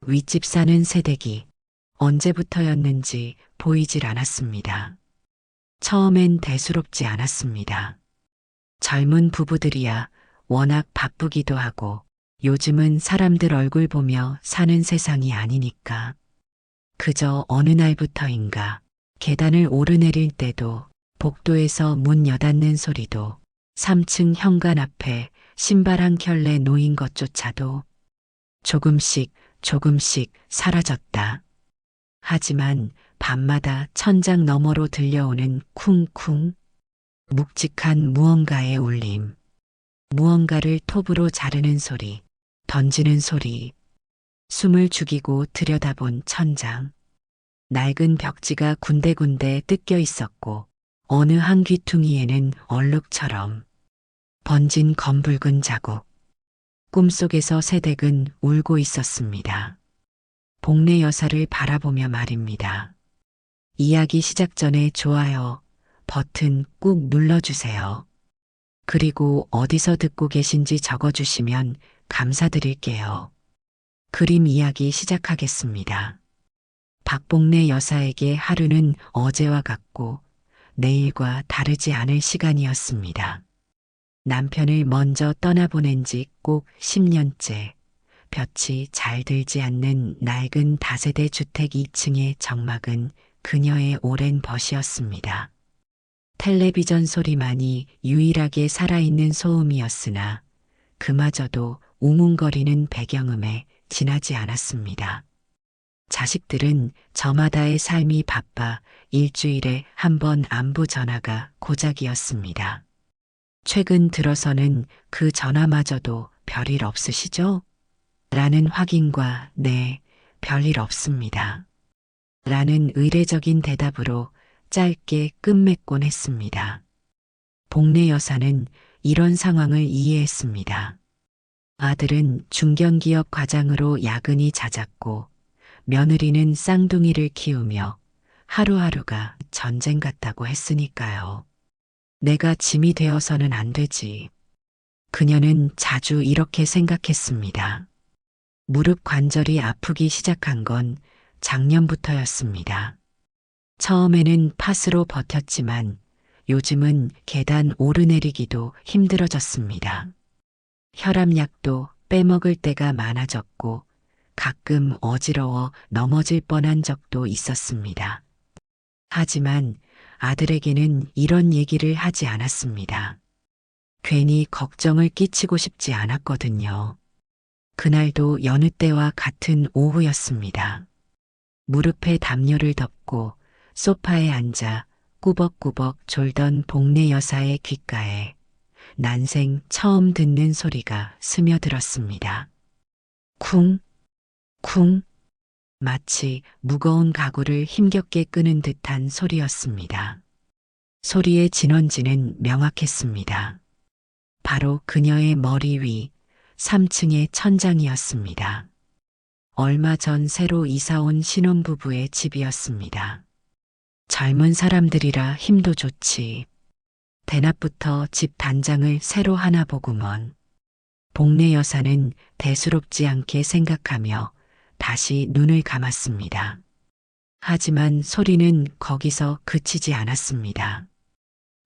윗집 사는 새댁이 언제부터였는지 보이질 않았습니다. 처음엔 대수롭지 않았습니다. 젊은 부부들이야 워낙 바쁘기도 하고 요즘은 사람들 얼굴 보며 사는 세상이 아니니까. 그저 어느 날부터인가 계단을 오르내릴 때도 복도에서 문 여닫는 소리도 3층 현관 앞에 신발 한 켤레 놓인 것조차도 조금씩 조금씩 사라졌다. 하지만 밤마다 천장 너머로 들려오는 쿵쿵 묵직한 무언가의 울림, 무언가를 톱으로 자르는 소리, 던지는 소리, 숨을 죽이고 들여다본 천장. 낡은 벽지가 군데군데 뜯겨 있었고 어느 한 귀퉁이에는 얼룩처럼 번진 검붉은 자국. 꿈속에서 새댁은 울고 있었습니다. 복례 여사를 바라보며 말입니다. 이야기 시작 전에 좋아요 버튼 꾹 눌러주세요. 그리고 어디서 듣고 계신지 적어주시면 감사드릴게요. 그림 이야기 시작하겠습니다. 박복례 여사에게 하루는 어제와 같고 내일과 다르지 않을 시간이었습니다. 남편을 먼저 떠나보낸 지 꼭 10년째, 볕이 잘 들지 않는 낡은 다세대 주택 2층의 정막은 그녀의 오랜 벗이었습니다. 텔레비전 소리만이 유일하게 살아있는 소음이었으나 그마저도 우문거리는 배경음에 지나지 않았습니다. 자식들은 저마다의 삶이 바빠 일주일에 한 번 안부 전화가 고작이었습니다. 최근 들어서는 그 전화마저도 별일 없으시죠? 라는 확인과 네, 별일 없습니다. 라는 의례적인 대답으로 짧게 끝맺곤 했습니다. 복례 여사는 이런 상황을 이해했습니다. 아들은 중견기업 과장으로 야근이 잦았고 며느리는 쌍둥이를 키우며 하루하루가 전쟁 같다고 했으니까요. 내가 짐이 되어서는 안 되지. 그녀는 자주 이렇게 생각했습니다. 무릎 관절이 아프기 시작한 건 작년부터였습니다. 처음에는 팥으로 버텼지만 요즘은 계단 오르내리기도 힘들어졌습니다. 혈압약도 빼먹을 때가 많아졌고 가끔 어지러워 넘어질 뻔한 적도 있었습니다. 하지만 아들에게는 이런 얘기를 하지 않았습니다. 괜히 걱정을 끼치고 싶지 않았거든요. 그날도 여느 때와 같은 오후였습니다. 무릎에 담요를 덮고 소파에 앉아 꾸벅꾸벅 졸던 복례 여사의 귓가에 난생 처음 듣는 소리가 스며들었습니다. 쿵, 쿵, 마치 무거운 가구를 힘겹게 끄는 듯한 소리였습니다. 소리의 진원지는 명확했습니다. 바로 그녀의 머리 위 3층의 천장이었습니다. 얼마 전 새로 이사온 신혼부부의 집이었습니다. 젊은 사람들이라 힘도 좋지. 대낮부터 집 단장을 새로 하나 보구먼. 복례 여사는 대수롭지 않게 생각하며 다시 눈을 감았습니다. 하지만 소리는 거기서 그치지 않았습니다.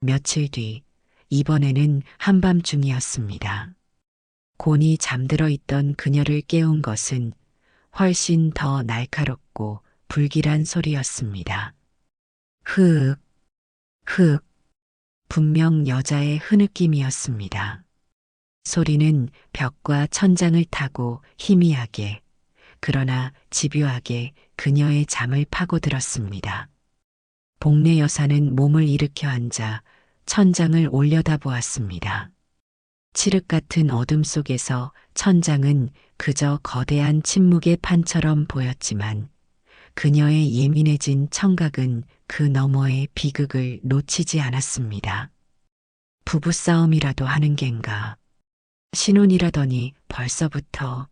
며칠 뒤, 이번에는 한밤중이었습니다. 곤히 잠들어 있던 그녀를 깨운 것은 훨씬 더 날카롭고 불길한 소리였습니다. 흐윽, 흐윽, 분명 여자의 흐느낌이었습니다. 소리는 벽과 천장을 타고 희미하게, 그러나 집요하게 그녀의 잠을 파고들었습니다. 복례 여사는 몸을 일으켜 앉아 천장을 올려다보았습니다. 칠흑 같은 어둠 속에서 천장은 그저 거대한 침묵의 판처럼 보였지만 그녀의 예민해진 청각은 그 너머의 비극을 놓치지 않았습니다. 부부싸움이라도 하는 겐가. 신혼이라더니 벌써부터.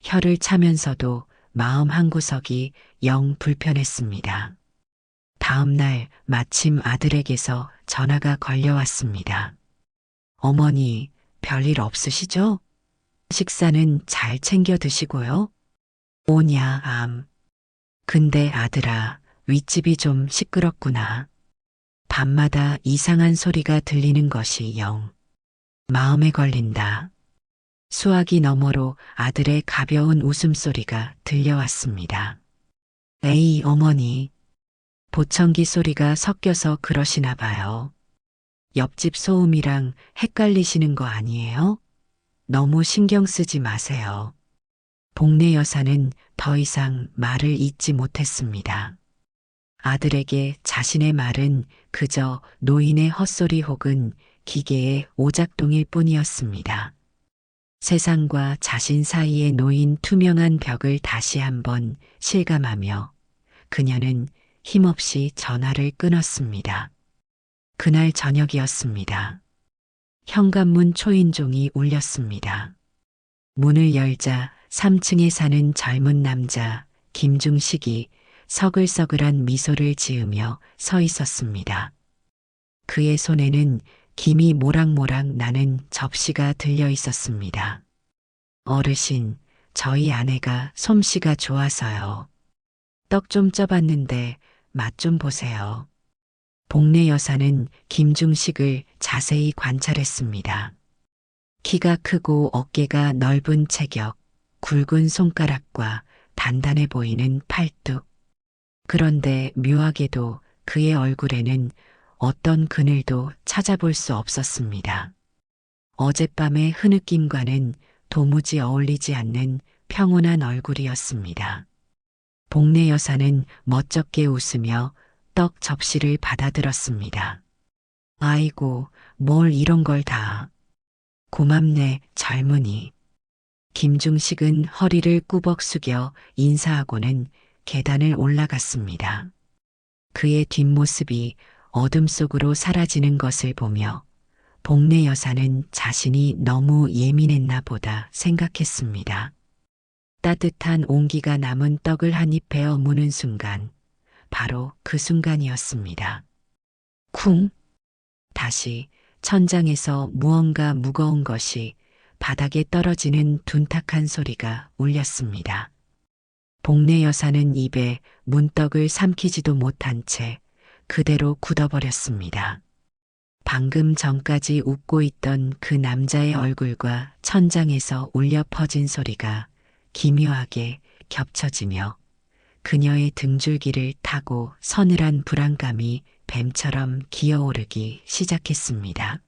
혀를 차면서도 마음 한구석이 영 불편했습니다. 다음 날 마침 아들에게서 전화가 걸려왔습니다. 어머니, 별일 없으시죠? 식사는 잘 챙겨 드시고요. 오냐, 암. 근데 아들아, 윗집이 좀 시끄럽구나. 밤마다 이상한 소리가 들리는 것이 영 마음에 걸린다. 수화기 너머로 아들의 가벼운 웃음소리가 들려왔습니다. 에이, 어머니. 보청기 소리가 섞여서 그러시나 봐요. 옆집 소음이랑 헷갈리시는 거 아니에요? 너무 신경 쓰지 마세요. 복례 여사는 더 이상 말을 잇지 못했습니다. 아들에게 자신의 말은 그저 노인의 헛소리 혹은 기계의 오작동일 뿐이었습니다. 세상과 자신 사이에 놓인 투명한 벽을 다시 한번 실감하며 그녀는 힘없이 전화를 끊었습니다. 그날 저녁이었습니다. 현관문 초인종이 울렸습니다. 문을 열자 3층에 사는 젊은 남자 김중식이 서글서글한 미소를 지으며 서 있었습니다. 그의 손에는 김이 모락모락 나는 접시가 들려 있었습니다. 어르신, 저희 아내가 솜씨가 좋아서요. 떡 좀 쪄봤는데 맛 좀 보세요. 복례 여사는 김중식을 자세히 관찰했습니다. 키가 크고 어깨가 넓은 체격, 굵은 손가락과 단단해 보이는 팔뚝. 그런데 묘하게도 그의 얼굴에는 어떤 그늘도 찾아볼 수 없었습니다. 어젯밤의 흐느낌과는 도무지 어울리지 않는 평온한 얼굴이었습니다. 복례 여사는 멋쩍게 웃으며 떡 접시를 받아들었습니다. 아이고, 뭘 이런 걸 다. 고맙네, 젊은이. 김중식은 허리를 꾸벅 숙여 인사하고는 계단을 올라갔습니다. 그의 뒷모습이 어둠 속으로 사라지는 것을 보며 복례 여사는 자신이 너무 예민했나 보다 생각했습니다. 따뜻한 온기가 남은 떡을 한 입 베어 무는 순간, 바로 그 순간이었습니다. 쿵! 다시 천장에서 무언가 무거운 것이 바닥에 떨어지는 둔탁한 소리가 울렸습니다. 복례 여사는 입에 문떡을 삼키지도 못한 채 그대로 굳어버렸습니다. 방금 전까지 웃고 있던 그 남자의 얼굴과 천장에서 울려 퍼진 소리가 기묘하게 겹쳐지며 그녀의 등줄기를 타고 서늘한 불안감이 뱀처럼 기어오르기 시작했습니다.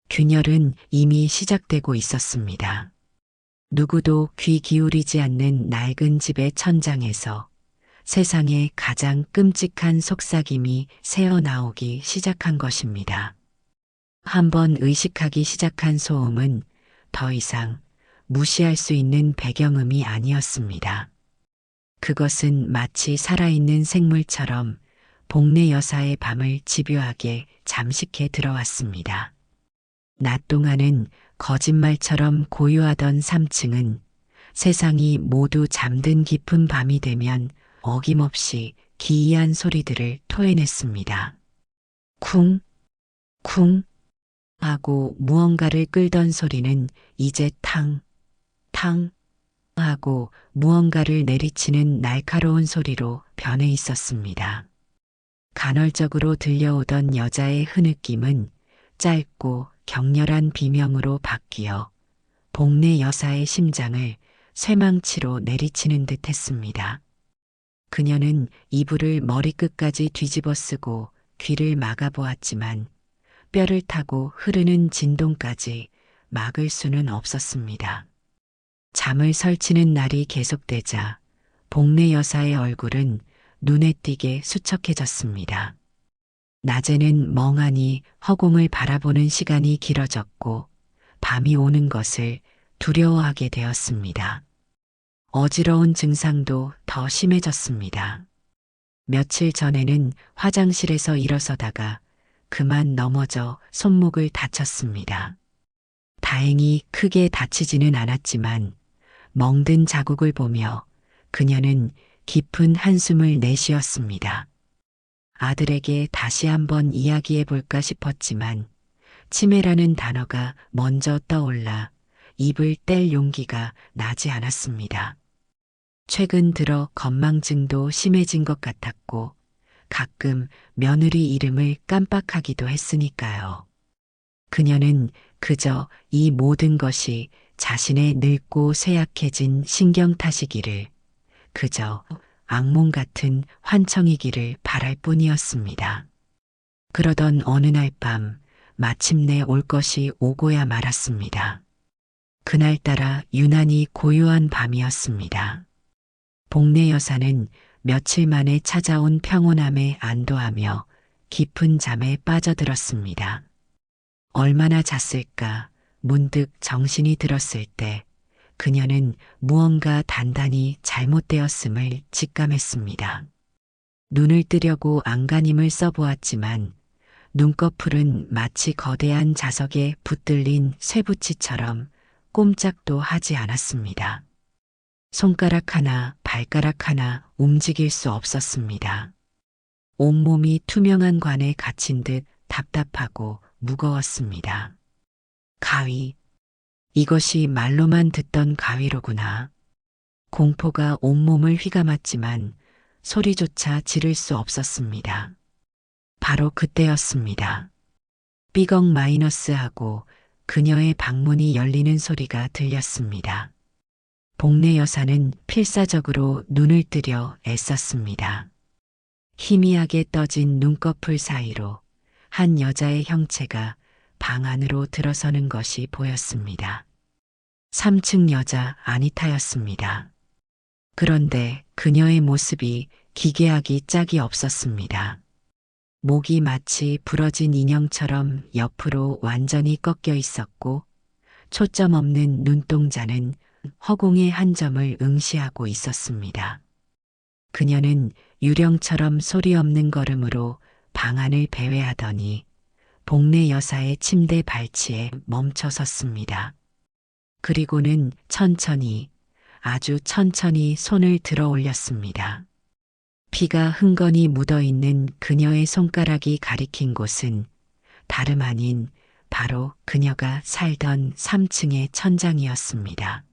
균열은 이미 시작되고 있었습니다. 누구도 귀 기울이지 않는 낡은 집의 천장에서 세상에 가장 끔찍한 속삭임이 새어나오기 시작한 것입니다. 한번 의식하기 시작한 소음은 더 이상 무시할 수 있는 배경음이 아니었습니다. 그것은 마치 살아있는 생물처럼 복례 여사의 밤을 집요하게 잠식해 들어왔습니다. 낮 동안은 거짓말처럼 고요하던 3층은 세상이 모두 잠든 깊은 밤이 되면 어김없이 기이한 소리들을 토해냈습니다. 쿵, 쿵 하고 무언가를 끌던 소리는 이제 탕, 탕 하고 무언가를 내리치는 날카로운 소리로 변해 있었습니다. 간헐적으로 들려오던 여자의 흐느낌은 짧고 격렬한 비명으로 바뀌어 복례 여사의 심장을 쇠망치로 내리치는 듯 했습니다. 그녀는 이불을 머리끝까지 뒤집어 쓰고 귀를 막아보았지만 뼈를 타고 흐르는 진동까지 막을 수는 없었습니다. 잠을 설치는 날이 계속되자 복례 여사의 얼굴은 눈에 띄게 수척해졌습니다. 낮에는 멍하니 허공을 바라보는 시간이 길어졌고 밤이 오는 것을 두려워하게 되었습니다. 어지러운 증상도 더 심해졌습니다. 며칠 전에는 화장실에서 일어서다가 그만 넘어져 손목을 다쳤습니다. 다행히 크게 다치지는 않았지만 멍든 자국을 보며 그녀는 깊은 한숨을 내쉬었습니다. 아들에게 다시 한번 이야기해 볼까 싶었지만 치매라는 단어가 먼저 떠올라 입을 뗄 용기가 나지 않았습니다. 최근 들어 건망증도 심해진 것 같았고 가끔 며느리 이름을 깜빡하기도 했으니까요. 그녀는 그저 이 모든 것이 자신의 늙고 쇠약해진 신경 탓이기를, 그저 악몽 같은 환청이기를 바랄 뿐이었습니다. 그러던 어느 날 밤, 마침내 올 것이 오고야 말았습니다. 그날따라 유난히 고요한 밤이었습니다. 복례 여사는 며칠 만에 찾아온 평온함에 안도하며 깊은 잠에 빠져들었습니다. 얼마나 잤을까 문득 정신이 들었을 때 그녀는 무언가 단단히 잘못되었음을 직감했습니다. 눈을 뜨려고 안간힘을 써보았지만 눈꺼풀은 마치 거대한 자석에 붙들린 쇠붙이처럼 꼼짝도 하지 않았습니다. 손가락 하나, 발가락 하나 움직일 수 없었습니다. 온몸이 투명한 관에 갇힌 듯 답답하고 무거웠습니다. 가위. 이것이 말로만 듣던 가위로구나. 공포가 온몸을 휘감았지만 소리조차 지를 수 없었습니다. 바로 그때였습니다. 삐걱 마이너스하고 그녀의 방문이 열리는 소리가 들렸습니다. 복례 여사는 필사적으로 눈을 뜨려 애썼습니다. 희미하게 떠진 눈꺼풀 사이로 한 여자의 형체가 방 안으로 들어서는 것이 보였습니다. 3층 여자 아니타였습니다. 그런데 그녀의 모습이 기괴하기 짝이 없었습니다. 목이 마치 부러진 인형처럼 옆으로 완전히 꺾여 있었고 초점 없는 눈동자는 허공의 한 점을 응시하고 있었습니다. 그녀는 유령처럼 소리 없는 걸음으로 방 안을 배회하더니 복례 여사의 침대 발치에 멈춰 섰습니다. 그리고는 천천히, 아주 천천히 손을 들어 올렸습니다. 피가 흥건히 묻어있는 그녀의 손가락이 가리킨 곳은 다름 아닌 바로 그녀가 살던 3층의 천장이었습니다.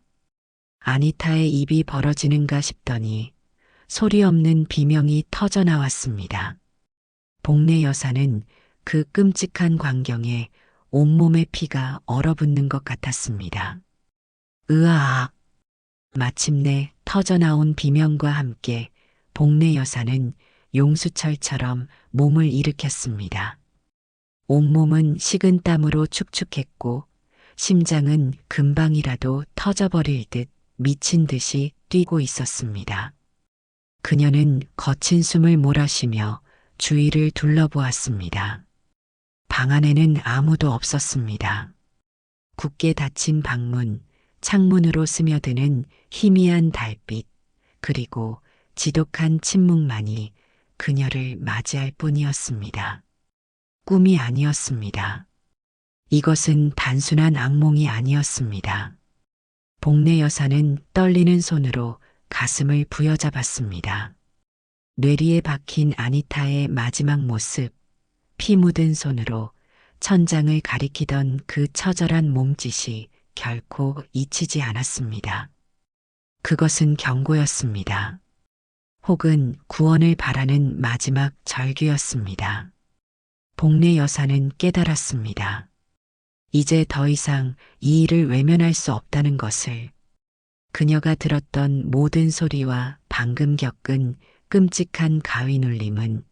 아니타의 입이 벌어지는가 싶더니 소리 없는 비명이 터져 나왔습니다. 복례 여사는 그 끔찍한 광경에 온몸의 피가 얼어붙는 것 같았습니다. 으아악! 마침내 터져나온 비명과 함께 복례 여사는 용수철처럼 몸을 일으켰습니다. 온몸은 식은 땀으로 축축했고 심장은 금방이라도 터져버릴 듯 미친 듯이 뛰고 있었습니다. 그녀는 거친 숨을 몰아쉬며 주위를 둘러보았습니다. 방 안에는 아무도 없었습니다. 굳게 닫힌 방문, 창문으로 스며드는 희미한 달빛, 그리고 지독한 침묵만이 그녀를 맞이할 뿐이었습니다. 꿈이 아니었습니다. 이것은 단순한 악몽이 아니었습니다. 복례 여사는 떨리는 손으로 가슴을 부여잡았습니다. 뇌리에 박힌 아니타의 마지막 모습, 피 묻은 손으로 천장을 가리키던 그 처절한 몸짓이 결코 잊히지 않았습니다. 그것은 경고였습니다. 혹은 구원을 바라는 마지막 절규였습니다. 복례 여사는 깨달았습니다. 이제 더 이상 이 일을 외면할 수 없다는 것을. 그녀가 들었던 모든 소리와 방금 겪은 끔찍한 가위 눌림은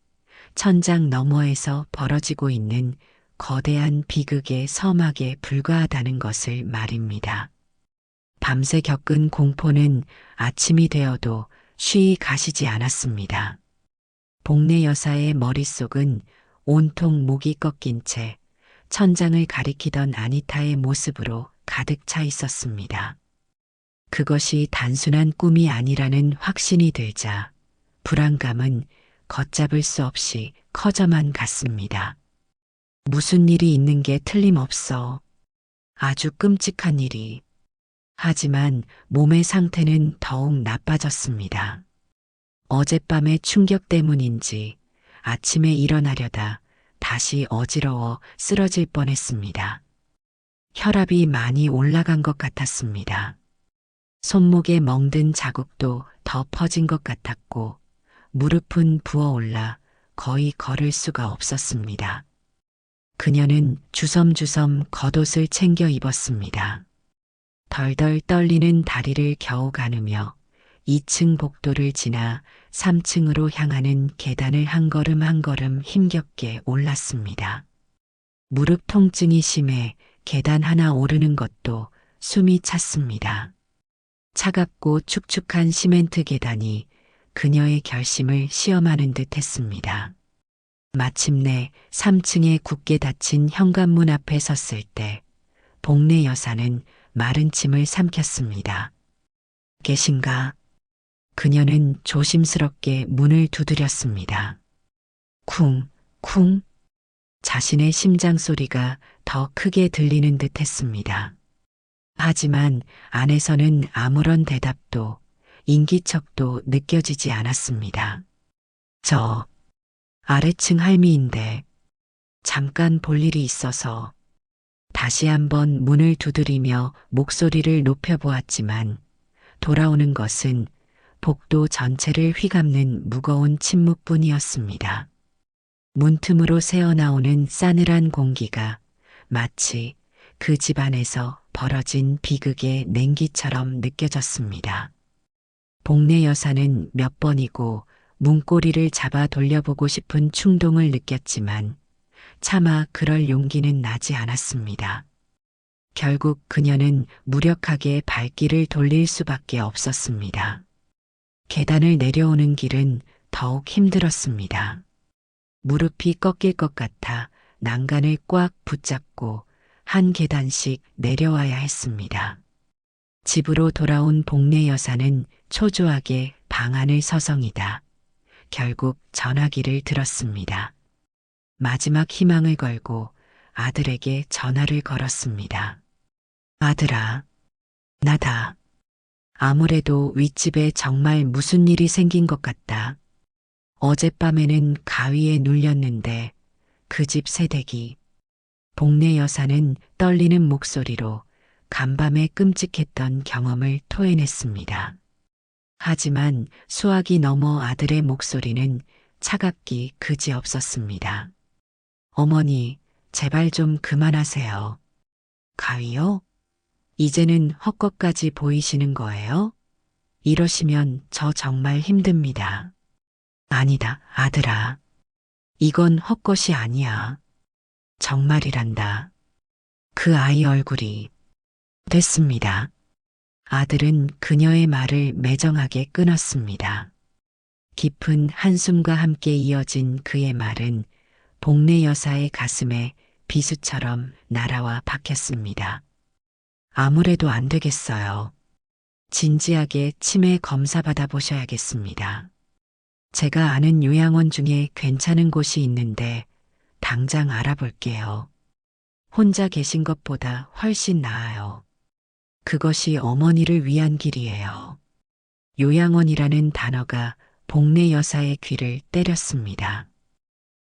천장 너머에서 벌어지고 있는 거대한 비극의 서막에 불과하다는 것을 말입니다. 밤새 겪은 공포는 아침이 되어도 쉬이 가시지 않았습니다. 복례 여사의 머릿속은 온통 목이 꺾인 채 천장을 가리키던 아니타의 모습으로 가득 차 있었습니다. 그것이 단순한 꿈이 아니라는 확신이 들자 불안감은 걷잡을 수 없이 커져만 갔습니다. 무슨 일이 있는 게 틀림없어. 아주 끔찍한 일이. 하지만 몸의 상태는 더욱 나빠졌습니다. 어젯밤의 충격 때문인지 아침에 일어나려다 다시 어지러워 쓰러질 뻔했습니다. 혈압이 많이 올라간 것 같았습니다. 손목에 멍든 자국도 더 퍼진 것 같았고 무릎은 부어올라 거의 걸을 수가 없었습니다. 그녀는 주섬주섬 겉옷을 챙겨 입었습니다. 덜덜 떨리는 다리를 겨우 가누며 2층 복도를 지나 3층으로 향하는 계단을 한 걸음 한 걸음 힘겹게 올랐습니다. 무릎 통증이 심해 계단 하나 오르는 것도 숨이 찼습니다. 차갑고 축축한 시멘트 계단이 그녀의 결심을 시험하는 듯 했습니다. 마침내 3층에 굳게 닫힌 현관문 앞에 섰을 때 복례 여사는 마른 침을 삼켰습니다. 계신가? 그녀는 조심스럽게 문을 두드렸습니다. 쿵, 쿵. 자신의 심장 소리가 더 크게 들리는 듯 했습니다. 하지만 안에서는 아무런 대답도 인기척도 느껴지지 않았습니다. 저 아래층 할미인데 잠깐 볼 일이 있어서 다시 한번 문을 두드리며 목소리를 높여보았지만 돌아오는 것은 복도 전체를 휘감는 무거운 침묵뿐이었습니다. 문틈으로 새어나오는 싸늘한 공기가 마치 그 집안에서 벌어진 비극의 냉기처럼 느껴졌습니다. 복례 여사는 몇 번이고 문고리를 잡아 돌려보고 싶은 충동을 느꼈지만 차마 그럴 용기는 나지 않았습니다. 결국 그녀는 무력하게 발길을 돌릴 수밖에 없었습니다. 계단을 내려오는 길은 더욱 힘들었습니다. 무릎이 꺾일 것 같아 난간을 꽉 붙잡고 한 계단씩 내려와야 했습니다. 집으로 돌아온 복례 여사는 초조하게 방 안을 서성이다 결국 전화기를 들었습니다. 마지막 희망을 걸고 아들에게 전화를 걸었습니다. 아들아, 나다. 아무래도 윗집에 정말 무슨 일이 생긴 것 같다. 어젯밤에는 가위에 눌렸는데 그 집 새댁이. 복례 여사는 떨리는 목소리로 간밤에 끔찍했던 경험을 토해냈습니다. 하지만 수학이 넘어 아들의 목소리는 차갑기 그지없었습니다. 어머니, 제발 좀 그만하세요. 가위요? 이제는 헛것까지 보이시는 거예요? 이러시면 저 정말 힘듭니다. 아니다, 아들아. 이건 헛것이 아니야. 정말이란다. 그 아이 얼굴이. 됐습니다. 아들은 그녀의 말을 매정하게 끊었습니다. 깊은 한숨과 함께 이어진 그의 말은 복례 여사의 가슴에 비수처럼 날아와 박혔습니다. 아무래도 안 되겠어요. 진지하게 치매 검사 받아보셔야겠습니다. 제가 아는 요양원 중에 괜찮은 곳이 있는데 당장 알아볼게요. 혼자 계신 것보다 훨씬 나아요. 그것이 어머니를 위한 길이에요. 요양원이라는 단어가 복례 여사의 귀를 때렸습니다.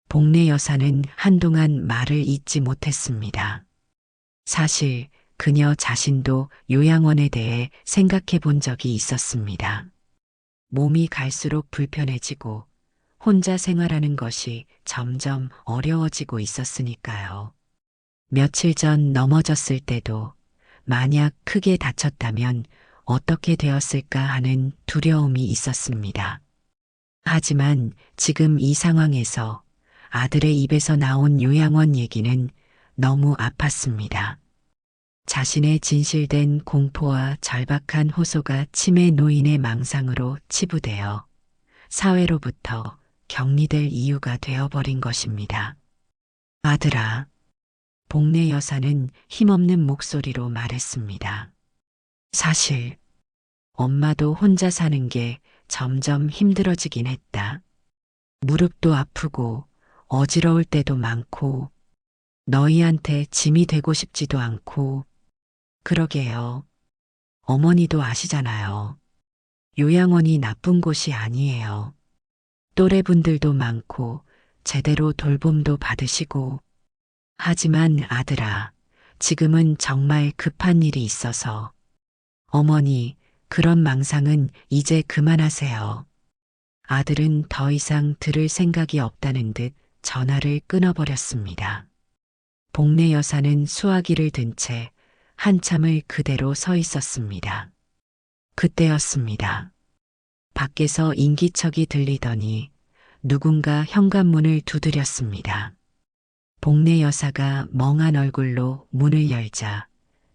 복례 여사는 한동안 말을 잇지 못했습니다. 사실 그녀 자신도 요양원에 대해 생각해 본 적이 있었습니다. 몸이 갈수록 불편해지고 혼자 생활하는 것이 점점 어려워지고 있었으니까요. 며칠 전 넘어졌을 때도 만약 크게 다쳤다면 어떻게 되었을까 하는 두려움이 있었습니다. 하지만 지금 이 상황에서 아들의 입에서 나온 요양원 얘기는 너무 아팠습니다. 자신의 진실된 공포와 절박한 호소가 치매 노인의 망상으로 치부되어 사회로부터 격리될 이유가 되어버린 것입니다. 아들아, 복례 여사는 힘없는 목소리로 말했습니다. 사실 엄마도 혼자 사는 게 점점 힘들어지긴 했다. 무릎도 아프고 어지러울 때도 많고 너희한테 짐이 되고 싶지도 않고 그러게요. 어머니도 아시잖아요. 요양원이 나쁜 곳이 아니에요. 또래분들도 많고 제대로 돌봄도 받으시고 하지만 아들아, 지금은 정말 급한 일이 있어서 어머니, 그런 망상은 이제 그만하세요. 아들은 더 이상 들을 생각이 없다는 듯 전화를 끊어버렸습니다. 복례 여사는 수화기를 든 채 한참을 그대로 서 있었습니다. 그때였습니다. 밖에서 인기척이 들리더니 누군가 현관문을 두드렸습니다. 복례 여사가 멍한 얼굴로 문을 열자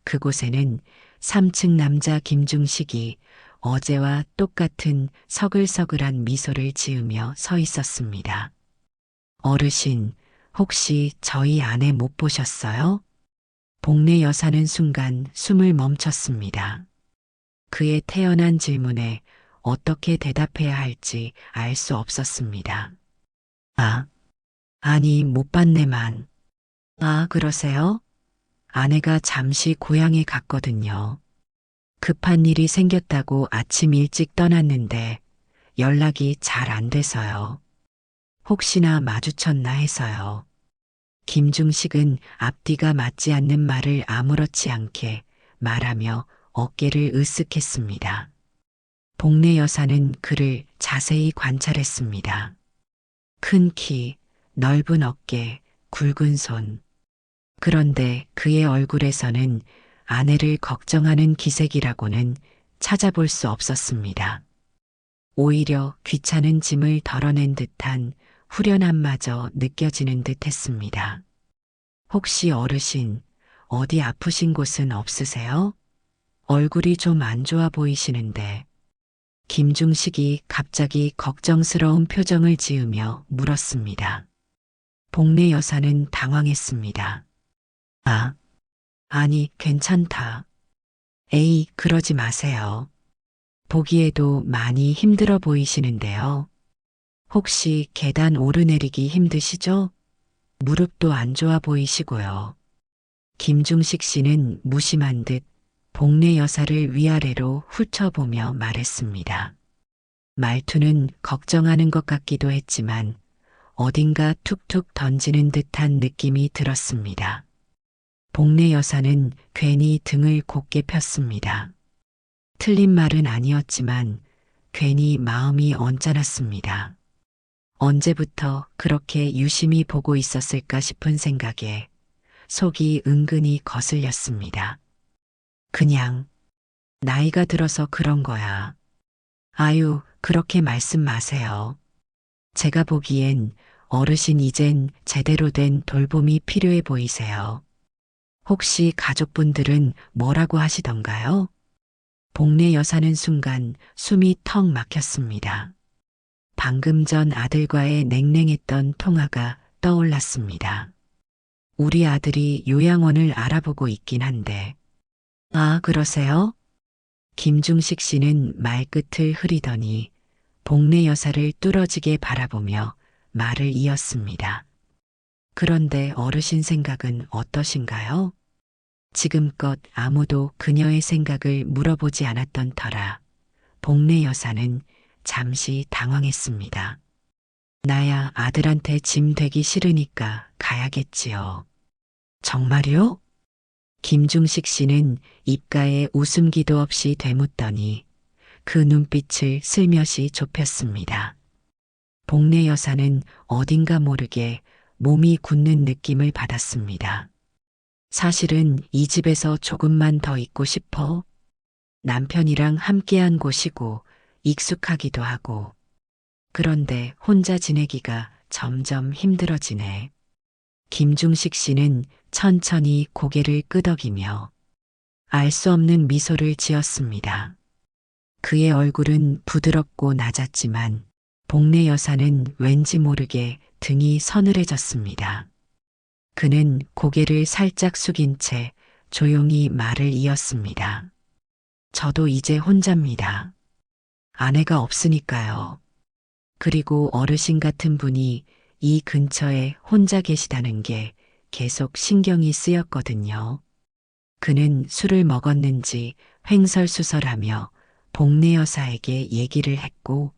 그곳에는 3층 남자 김중식이 어제와 똑같은 서글서글한 미소를 지으며 서 있었습니다. 어르신, 혹시 저희 아내 못 보셨어요? 복례 여사는 순간 숨을 멈췄습니다. 그의 태연한 질문에 어떻게 대답해야 할지 알 수 없었습니다. 아, 아니, 못 봤네만. 아, 그러세요? 아내가 잠시 고향에 갔거든요. 급한 일이 생겼다고 아침 일찍 떠났는데 연락이 잘 안 돼서요. 혹시나 마주쳤나 해서요. 김중식은 앞뒤가 맞지 않는 말을 아무렇지 않게 말하며 어깨를 으쓱했습니다. 복례 여사는 그를 자세히 관찰했습니다. 큰 키, 넓은 어깨, 굵은 손. 그런데 그의 얼굴에서는 아내를 걱정하는 기색이라고는 찾아볼 수 없었습니다. 오히려 귀찮은 짐을 덜어낸 듯한 후련함마저 느껴지는 듯 했습니다. 혹시 어르신, 어디 아프신 곳은 없으세요? 얼굴이 좀 안 좋아 보이시는데. 김중식이 갑자기 걱정스러운 표정을 지으며 물었습니다. 복례 여사는 당황했습니다. 아, 아니, 괜찮다. 에이, 그러지 마세요. 보기에도 많이 힘들어 보이시는데요. 혹시 계단 오르내리기 힘드시죠? 무릎도 안 좋아 보이시고요. 김중식 씨는 무심한 듯 복례 여사를 위아래로 훑어보며 말했습니다. 말투는 걱정하는 것 같기도 했지만 어딘가 툭툭 던지는 듯한 느낌이 들었습니다. 복례 여사는 괜히 등을 곧게 폈습니다. 틀린 말은 아니었지만 괜히 마음이 언짢았습니다. 언제부터 그렇게 유심히 보고 있었을까 싶은 생각에 속이 은근히 거슬렸습니다. 그냥 나이가 들어서 그런 거야. 아유, 그렇게 말씀 마세요. 제가 보기엔 어르신 이젠 제대로 된 돌봄이 필요해 보이세요. 혹시 가족분들은 뭐라고 하시던가요? 복례 여사는 순간 숨이 턱 막혔습니다. 방금 전 아들과의 냉랭했던 통화가 떠올랐습니다. 우리 아들이 요양원을 알아보고 있긴 한데. 아, 그러세요? 김중식 씨는 말끝을 흐리더니 복례 여사를 뚫어지게 바라보며 말을 이었습니다. 그런데 어르신 생각은 어떠신가요? 지금껏 아무도 그녀의 생각을 물어보지 않았던 터라 복례 여사는 잠시 당황했습니다. 나야 아들한테 짐 되기 싫으니까 가야겠지요. 정말요? 김중식 씨는 입가에 웃음기도 없이 되묻더니 그 눈빛을 슬며시 좁혔습니다. 복례 여사는 어딘가 모르게 몸이 굳는 느낌을 받았습니다. 사실은 이 집에서 조금만 더 있고 싶어. 남편이랑 함께한 곳이고 익숙하기도 하고. 그런데 혼자 지내기가 점점 힘들어지네. 김중식 씨는 천천히 고개를 끄덕이며 알 수 없는 미소를 지었습니다. 그의 얼굴은 부드럽고 낮았지만 복례 여사는 왠지 모르게 등이 서늘해졌습니다. 그는 고개를 살짝 숙인 채 조용히 말을 이었습니다. 저도 이제 혼자입니다. 아내가 없으니까요. 그리고 어르신 같은 분이 이 근처에 혼자 계시다는 게 계속 신경이 쓰였거든요. 그는 술을 먹었는지 횡설수설하며 복례 여사에게 얘기를 했고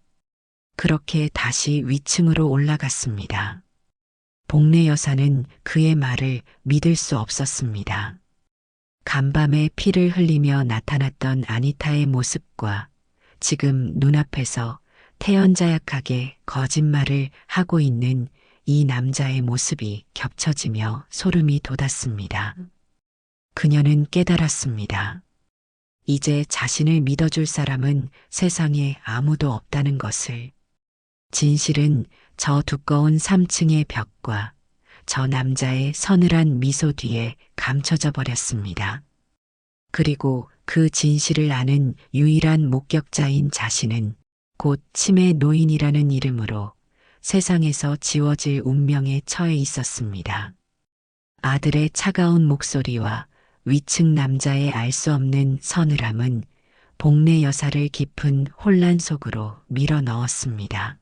그렇게 다시 위층으로 올라갔습니다. 복례 여사는 그의 말을 믿을 수 없었습니다. 간밤에 피를 흘리며 나타났던 아니타의 모습과 지금 눈앞에서 태연자약하게 거짓말을 하고 있는 이 남자의 모습이 겹쳐지며 소름이 돋았습니다. 그녀는 깨달았습니다. 이제 자신을 믿어줄 사람은 세상에 아무도 없다는 것을. 진실은 저 두꺼운 3층의 벽과 저 남자의 서늘한 미소 뒤에 감춰져 버렸습니다. 그리고 그 진실을 아는 유일한 목격자인 자신은 곧 치매 노인이라는 이름으로 세상에서 지워질 운명에 처해 있었습니다. 아들의 차가운 목소리와 위층 남자의 알 수 없는 서늘함은 복례 여사를 깊은 혼란 속으로 밀어 넣었습니다.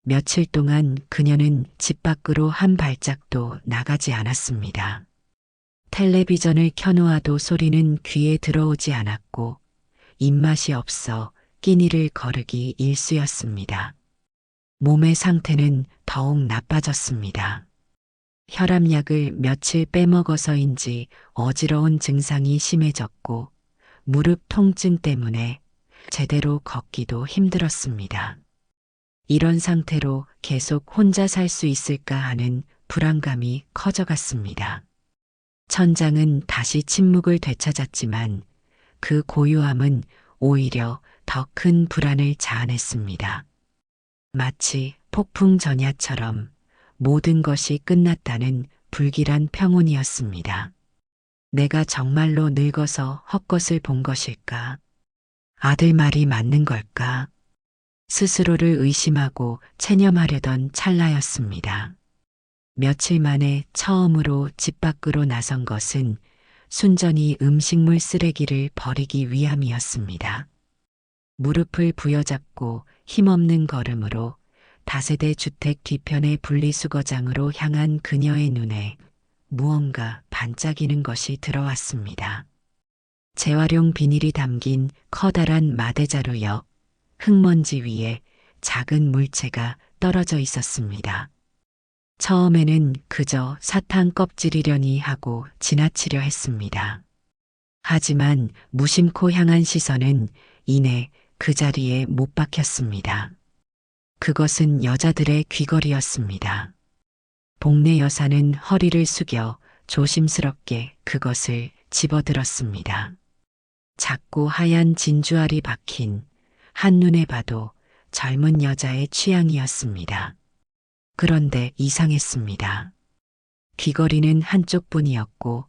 며칠 동안 그녀는 집 밖으로 한 발짝도 나가지 않았습니다. 텔레비전을 켜놓아도 소리는 귀에 들어오지 않았고 입맛이 없어 끼니를 거르기 일쑤였습니다. 몸의 상태는 더욱 나빠졌습니다. 혈압약을 며칠 빼먹어서인지 어지러운 증상이 심해졌고 무릎 통증 때문에 제대로 걷기도 힘들었습니다. 이런 상태로 계속 혼자 살 수 있을까 하는 불안감이 커져갔습니다. 천장은 다시 침묵을 되찾았지만 그 고요함은 오히려 더 큰 불안을 자아냈습니다. 마치 폭풍 전야처럼 모든 것이 끝났다는 불길한 평온이었습니다. 내가 정말로 늙어서 헛것을 본 것일까? 아들 말이 맞는 걸까? 스스로를 의심하고 체념하려던 찰나였습니다. 며칠 만에 처음으로 집 밖으로 나선 것은 순전히 음식물 쓰레기를 버리기 위함이었습니다. 무릎을 부여잡고 힘없는 걸음으로 다세대 주택 뒤편의 분리수거장으로 향한 그녀의 눈에 무언가 반짝이는 것이 들어왔습니다. 재활용 비닐이 담긴 커다란 마대자루역, 흙먼지 위에 작은 물체가 떨어져 있었습니다. 처음에는 그저 사탕 껍질이려니 하고 지나치려 했습니다. 하지만 무심코 향한 시선은 이내 그 자리에 못 박혔습니다. 그것은 여자들의 귀걸이였습니다. 복례 여사는 허리를 숙여 조심스럽게 그것을 집어들었습니다. 작고 하얀 진주알이 박힌 한눈에 봐도 젊은 여자의 취향이었습니다. 그런데 이상했습니다. 귀걸이는 한쪽뿐이었고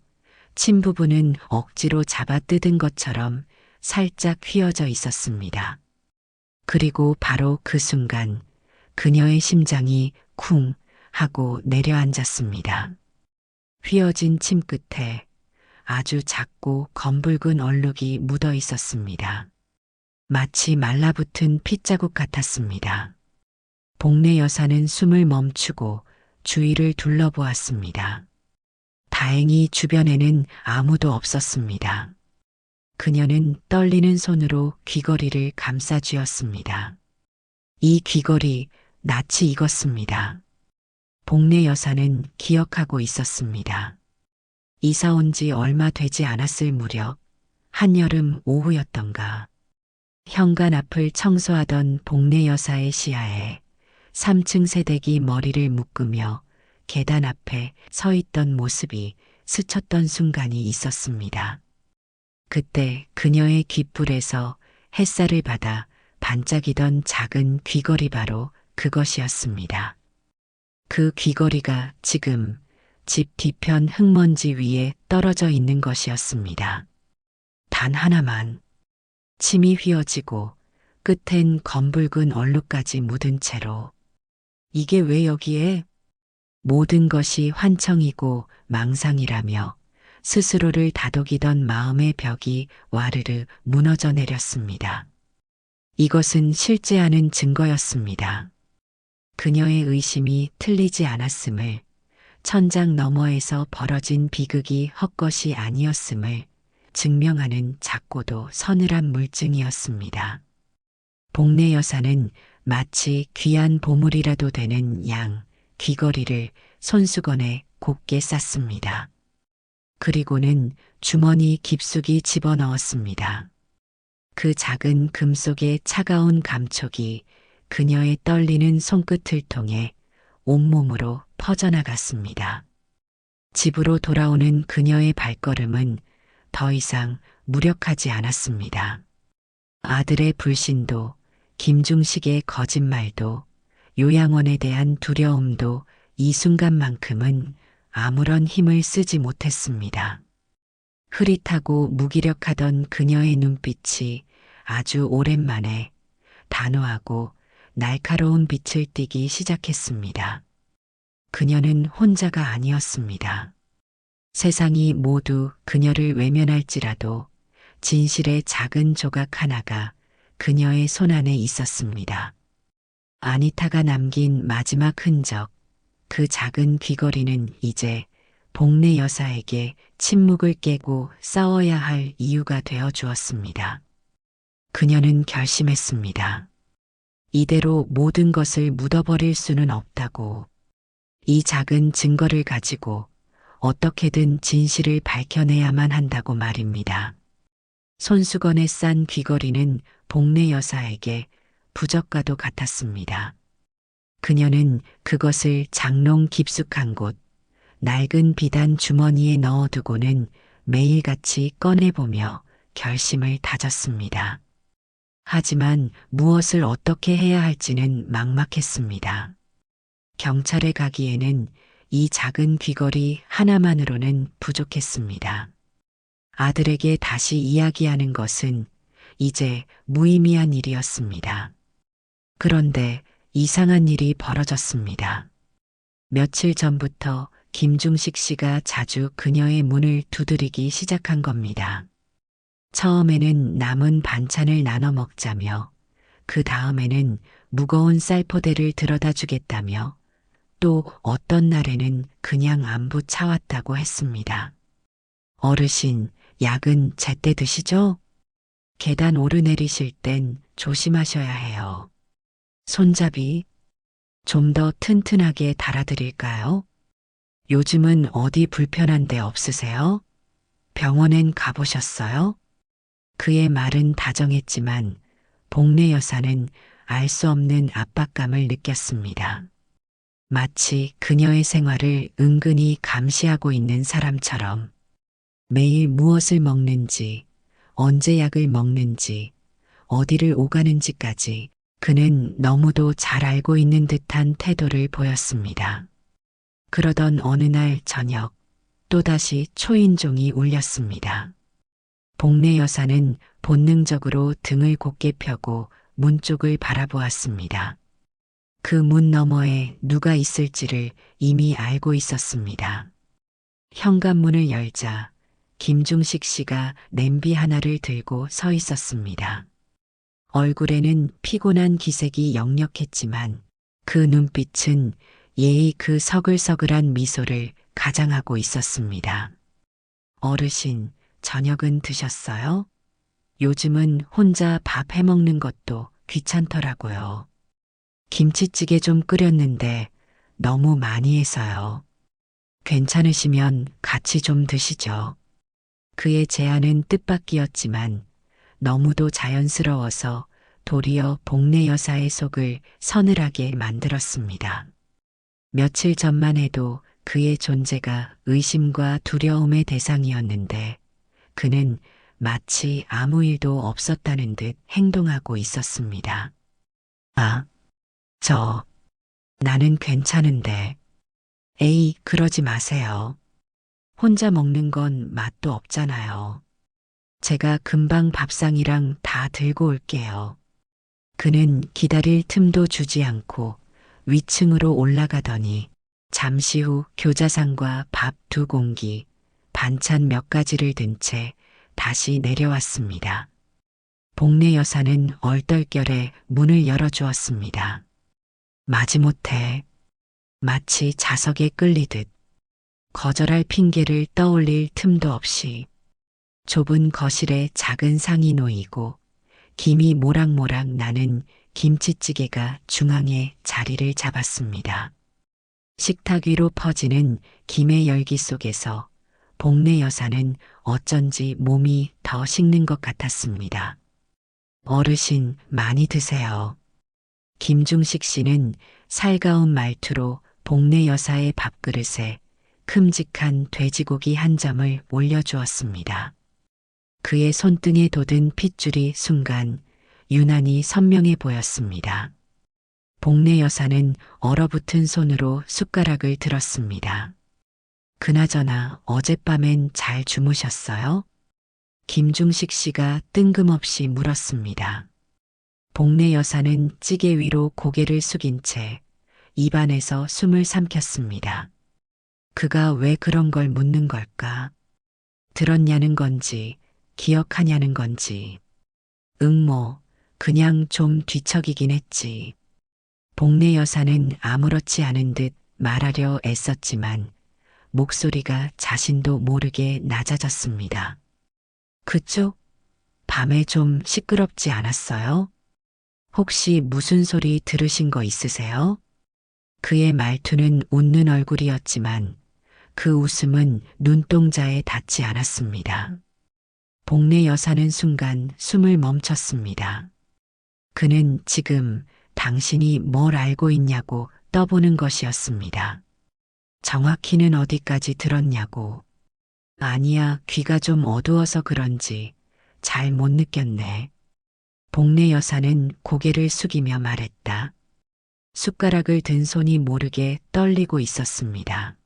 침 부분은 억지로 잡아 뜯은 것처럼 살짝 휘어져 있었습니다. 그리고 바로 그 순간 그녀의 심장이 쿵 하고 내려앉았습니다. 휘어진 침 끝에 아주 작고 검붉은 얼룩이 묻어 있었습니다. 마치 말라붙은 핏자국 같았습니다. 복례 여사는 숨을 멈추고 주위를 둘러보았습니다. 다행히 주변에는 아무도 없었습니다. 그녀는 떨리는 손으로 귀걸이를 감싸 쥐었습니다. 이 귀걸이 낯이 익었습니다. 복례 여사는 기억하고 있었습니다. 이사 온 지 얼마 되지 않았을 무렵 한여름 오후였던가. 현관 앞을 청소하던 복례 여사의 시야에 3층 새댁이 머리를 묶으며 계단 앞에 서 있던 모습이 스쳤던 순간이 있었습니다. 그때 그녀의 귓불에서 햇살을 받아 반짝이던 작은 귀걸이 바로 그것이었습니다. 그 귀걸이가 지금 집 뒤편 흙먼지 위에 떨어져 있는 것이었습니다. 단 하나만. 침이 휘어지고 끝엔 검붉은 얼룩까지 묻은 채로. 이게 왜 여기에? 모든 것이 환청이고 망상이라며 스스로를 다독이던 마음의 벽이 와르르 무너져 내렸습니다. 이것은 실제하는 증거였습니다. 그녀의 의심이 틀리지 않았음을, 천장 너머에서 벌어진 비극이 헛것이 아니었음을 증명하는 작고도 서늘한 물증이었습니다. 복례 여사는 마치 귀한 보물이라도 되는 양 귀걸이를 손수건에 곱게 쌌습니다. 그리고는 주머니 깊숙이 집어넣었습니다. 그 작은 금 속의 차가운 감촉이 그녀의 떨리는 손끝을 통해 온몸으로 퍼져나갔습니다. 집으로 돌아오는 그녀의 발걸음은 더 이상 무력하지 않았습니다. 아들의 불신도, 김중식의 거짓말도, 요양원에 대한 두려움도 이 순간만큼은 아무런 힘을 쓰지 못했습니다. 흐릿하고 무기력하던 그녀의 눈빛이 아주 오랜만에 단호하고 날카로운 빛을 띠기 시작했습니다. 그녀는 혼자가 아니었습니다. 세상이 모두 그녀를 외면할지라도 진실의 작은 조각 하나가 그녀의 손안에 있었습니다. 아니타가 남긴 마지막 흔적, 그 작은 귀걸이는 이제 복례 여사에게 침묵을 깨고 싸워야 할 이유가 되어 주었습니다. 그녀는 결심했습니다. 이대로 모든 것을 묻어버릴 수는 없다고. 이 작은 증거를 가지고 어떻게든 진실을 밝혀내야만 한다고 말입니다. 손수건에 싼 귀걸이는 복례 여사에게 부적과도 같았습니다. 그녀는 그것을 장롱 깊숙한 곳, 낡은 비단 주머니에 넣어두고는 매일같이 꺼내보며 결심을 다졌습니다. 하지만 무엇을 어떻게 해야 할지는 막막했습니다. 경찰에 가기에는 이 작은 귀걸이 하나만으로는 부족했습니다. 아들에게 다시 이야기하는 것은 이제 무의미한 일이었습니다. 그런데 이상한 일이 벌어졌습니다. 며칠 전부터 김중식 씨가 자주 그녀의 문을 두드리기 시작한 겁니다. 처음에는 남은 반찬을 나눠 먹자며, 그 다음에는 무거운 쌀포대를 들어다 주겠다며, 또 어떤 날에는 그냥 안부 차왔다고 했습니다. 어르신, 약은 제때 드시죠? 계단 오르내리실 땐 조심하셔야 해요. 손잡이 좀 더 튼튼하게 달아드릴까요? 요즘은 어디 불편한 데 없으세요? 병원엔 가보셨어요? 그의 말은 다정했지만 복례 여사는 알 수 없는 압박감을 느꼈습니다. 마치 그녀의 생활을 은근히 감시하고 있는 사람처럼. 매일 무엇을 먹는지, 언제 약을 먹는지, 어디를 오가는지까지 그는 너무도 잘 알고 있는 듯한 태도를 보였습니다. 그러던 어느 날 저녁, 또다시 초인종이 울렸습니다. 복례 여사는 본능적으로 등을 곧게 펴고 문 쪽을 바라보았습니다. 그 문 너머에 누가 있을지를 이미 알고 있었습니다. 현관문을 열자 김중식 씨가 냄비 하나를 들고 서 있었습니다. 얼굴에는 피곤한 기색이 역력했지만 그 눈빛은 예의 그 서글서글한 미소를 가장하고 있었습니다. 어르신, 저녁은 드셨어요? 요즘은 혼자 밥 해먹는 것도 귀찮더라고요. 김치찌개 좀 끓였는데 너무 많이 해서요. 괜찮으시면 같이 좀 드시죠. 그의 제안은 뜻밖이었지만 너무도 자연스러워서 도리어 복례 여사의 속을 서늘하게 만들었습니다. 며칠 전만 해도 그의 존재가 의심과 두려움의 대상이었는데 그는 마치 아무 일도 없었다는 듯 행동하고 있었습니다. 아, 나는 괜찮은데. 에이, 그러지 마세요. 혼자 먹는 건 맛도 없잖아요. 제가 금방 밥상이랑 다 들고 올게요. 그는 기다릴 틈도 주지 않고 위층으로 올라가더니 잠시 후 교자상과 밥 2공기, 반찬 몇 가지를 든 채 다시 내려왔습니다. 복례 여사는 얼떨결에 문을 열어주었습니다. 마지못해 마치 자석에 끌리듯 거절할 핑계를 떠올릴 틈도 없이 좁은 거실에 작은 상이 놓이고 김이 모락모락 나는 김치찌개가 중앙에 자리를 잡았습니다. 식탁 위로 퍼지는 김의 열기 속에서 복례 여사는 어쩐지 몸이 더 식는 것 같았습니다. 어르신 많이 드세요. 김중식 씨는 살가운 말투로 복례 여사의 밥그릇에 큼직한 돼지고기 한 점을 올려주었습니다. 그의 손등에 돋은 핏줄이 순간 유난히 선명해 보였습니다. 복례 여사는 얼어붙은 손으로 숟가락을 들었습니다. 그나저나 어젯밤엔 잘 주무셨어요? 김중식 씨가 뜬금없이 물었습니다. 복례 여사는 찌개 위로 고개를 숙인 채 입안에서 숨을 삼켰습니다. 그가 왜 그런 걸 묻는 걸까? 들었냐는 건지, 기억하냐는 건지. 그냥 좀 뒤척이긴 했지. 복례 여사는 아무렇지 않은 듯 말하려 애썼지만 목소리가 자신도 모르게 낮아졌습니다. 그쪽? 밤에 좀 시끄럽지 않았어요? 혹시 무슨 소리 들으신 거 있으세요? 그의 말투는 웃는 얼굴이었지만 그 웃음은 눈동자에 닿지 않았습니다. 복례 여사는 순간 숨을 멈췄습니다. 그는 지금 당신이 뭘 알고 있냐고 떠보는 것이었습니다. 정확히는 어디까지 들었냐고. 아니야, 귀가 좀 어두워서 그런지 잘 못 느꼈네. 복례 여사는 고개를 숙이며 말했다. 숟가락을 든 손이 모르게 떨리고 있었습니다.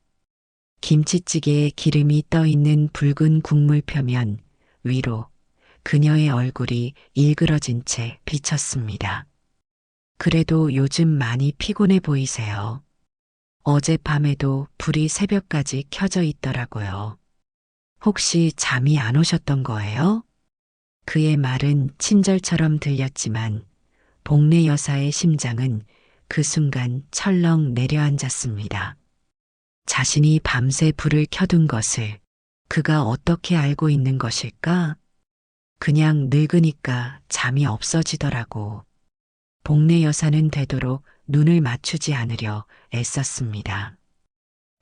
김치찌개에 기름이 떠 있는 붉은 국물 표면 위로 그녀의 얼굴이 일그러진 채 비쳤습니다. 그래도 요즘 많이 피곤해 보이세요. 어젯밤에도 불이 새벽까지 켜져 있더라고요. 혹시 잠이 안 오셨던 거예요? 그의 말은 친절처럼 들렸지만 복례 여사의 심장은 그 순간 철렁 내려앉았습니다. 자신이 밤새 불을 켜둔 것을 그가 어떻게 알고 있는 것일까? 그냥 늙으니까 잠이 없어지더라고. 복례 여사는 되도록 눈을 맞추지 않으려 애썼습니다.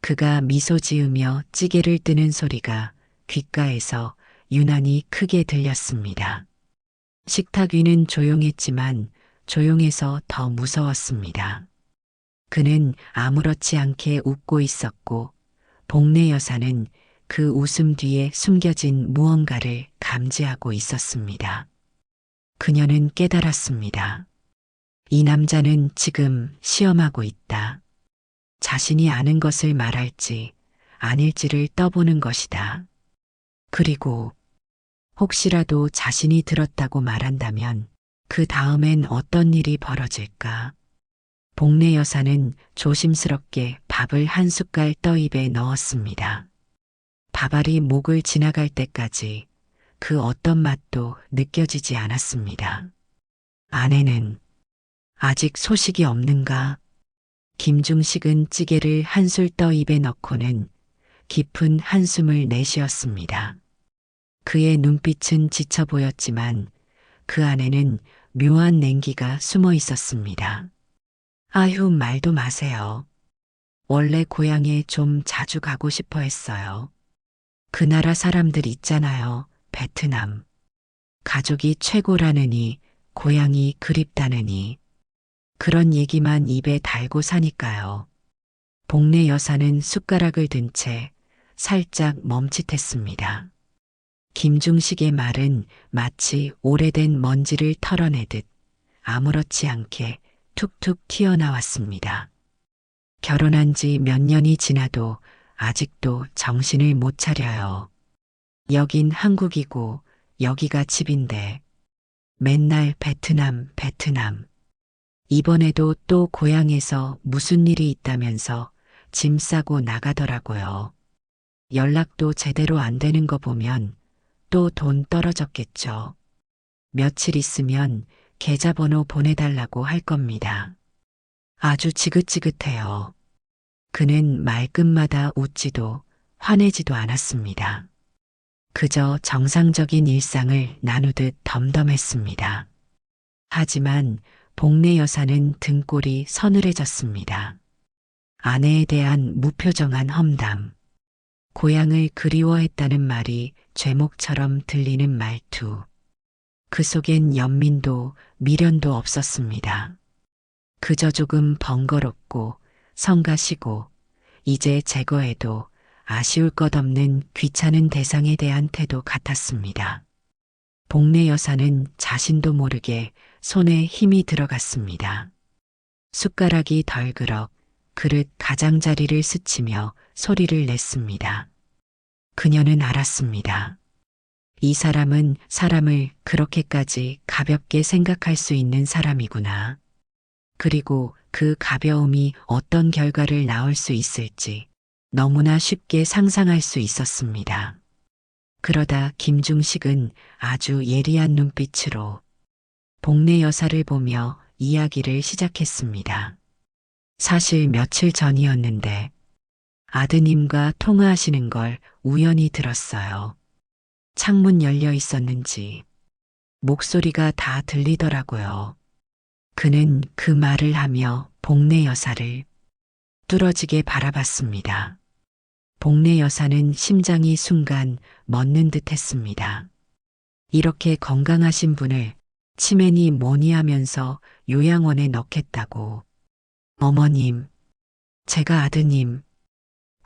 그가 미소 지으며 찌개를 뜨는 소리가 귓가에서 유난히 크게 들렸습니다. 식탁 위는 조용했지만 조용해서 더 무서웠습니다. 그는 아무렇지 않게 웃고 있었고 복례 여사는 그 웃음 뒤에 숨겨진 무언가를 감지하고 있었습니다. 그녀는 깨달았습니다. 이 남자는 지금 시험하고 있다. 자신이 아는 것을 말할지 아닐지를 떠보는 것이다. 그리고 혹시라도 자신이 들었다고 말한다면 그 다음엔 어떤 일이 벌어질까? 복례 여사는 조심스럽게 밥을 한 숟갈 떠 입에 넣었습니다. 밥알이 목을 지나갈 때까지 그 어떤 맛도 느껴지지 않았습니다. 아내는 아직 소식이 없는가? 김중식은 찌개를 한술 떠 입에 넣고는 깊은 한숨을 내쉬었습니다. 그의 눈빛은 지쳐 보였지만 그 안에는 묘한 냉기가 숨어 있었습니다. 아휴, 말도 마세요. 원래 고향에 좀 자주 가고 싶어 했어요. 그 나라 사람들 있잖아요. 베트남. 가족이 최고라느니 고향이 그립다느니 그런 얘기만 입에 달고 사니까요. 복례 여사는 숟가락을 든 채 살짝 멈칫했습니다. 김중식의 말은 마치 오래된 먼지를 털어내듯 아무렇지 않게 툭툭 튀어나왔습니다. 결혼한 지 몇 년이 지나도 아직도 정신을 못 차려요. 여긴 한국이고 여기가 집인데 맨날 베트남, 베트남. 이번에도 또 고향에서 무슨 일이 있다면서 짐 싸고 나가더라고요. 연락도 제대로 안 되는 거 보면 또 돈 떨어졌겠죠. 며칠 있으면 계좌번호 보내달라고 할 겁니다. 아주 지긋지긋해요. 그는 말끝마다 웃지도 화내지도 않았습니다. 그저 정상적인 일상을 나누듯 덤덤했습니다. 하지만 복례 여사는 등골이 서늘해졌습니다. 아내에 대한 무표정한 험담. 고향을 그리워했다는 말이 죄목처럼 들리는 말투. 그 속엔 연민도 미련도 없었습니다. 그저 조금 번거롭고 성가시고 이제 제거해도 아쉬울 것 없는 귀찮은 대상에 대한 태도 같았습니다. 복례 여사는 자신도 모르게 손에 힘이 들어갔습니다. 숟가락이 덜그럭 그릇 가장자리를 스치며 소리를 냈습니다. 그녀는 알았습니다. 이 사람은 사람을 그렇게까지 가볍게 생각할 수 있는 사람이구나. 그리고 그 가벼움이 어떤 결과를 낳을 수 있을지 너무나 쉽게 상상할 수 있었습니다. 그러다 김중식은 아주 예리한 눈빛으로 복례 여사를 보며 이야기를 시작했습니다. 사실 며칠 전이었는데 아드님과 통화하시는 걸 우연히 들었어요. 창문 열려 있었는지 목소리가 다 들리더라고요. 그는 그 말을 하며 복례 여사를 뚫어지게 바라봤습니다. 복례 여사는 심장이 순간 멎는 듯 했습니다. 이렇게 건강하신 분을 치매니 뭐니 하면서 요양원에 넣겠다고. 어머님, 제가 아드님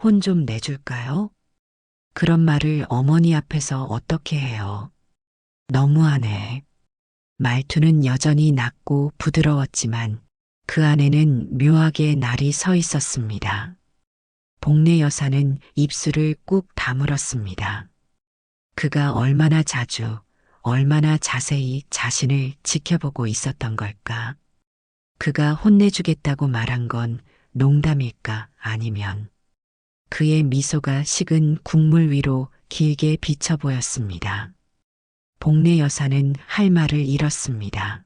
혼 좀 내줄까요? 그런 말을 어머니 앞에서 어떻게 해요? 너무하네. 말투는 여전히 낮고 부드러웠지만 그 안에는 묘하게 날이 서 있었습니다. 복례 여사는 입술을 꾹 다물었습니다. 그가 얼마나 자주, 얼마나 자세히 자신을 지켜보고 있었던 걸까? 그가 혼내주겠다고 말한 건 농담일까 아니면 그의 미소가 식은 국물 위로 길게 비쳐 보였습니다. 복례 여사는 할 말을 잃었습니다.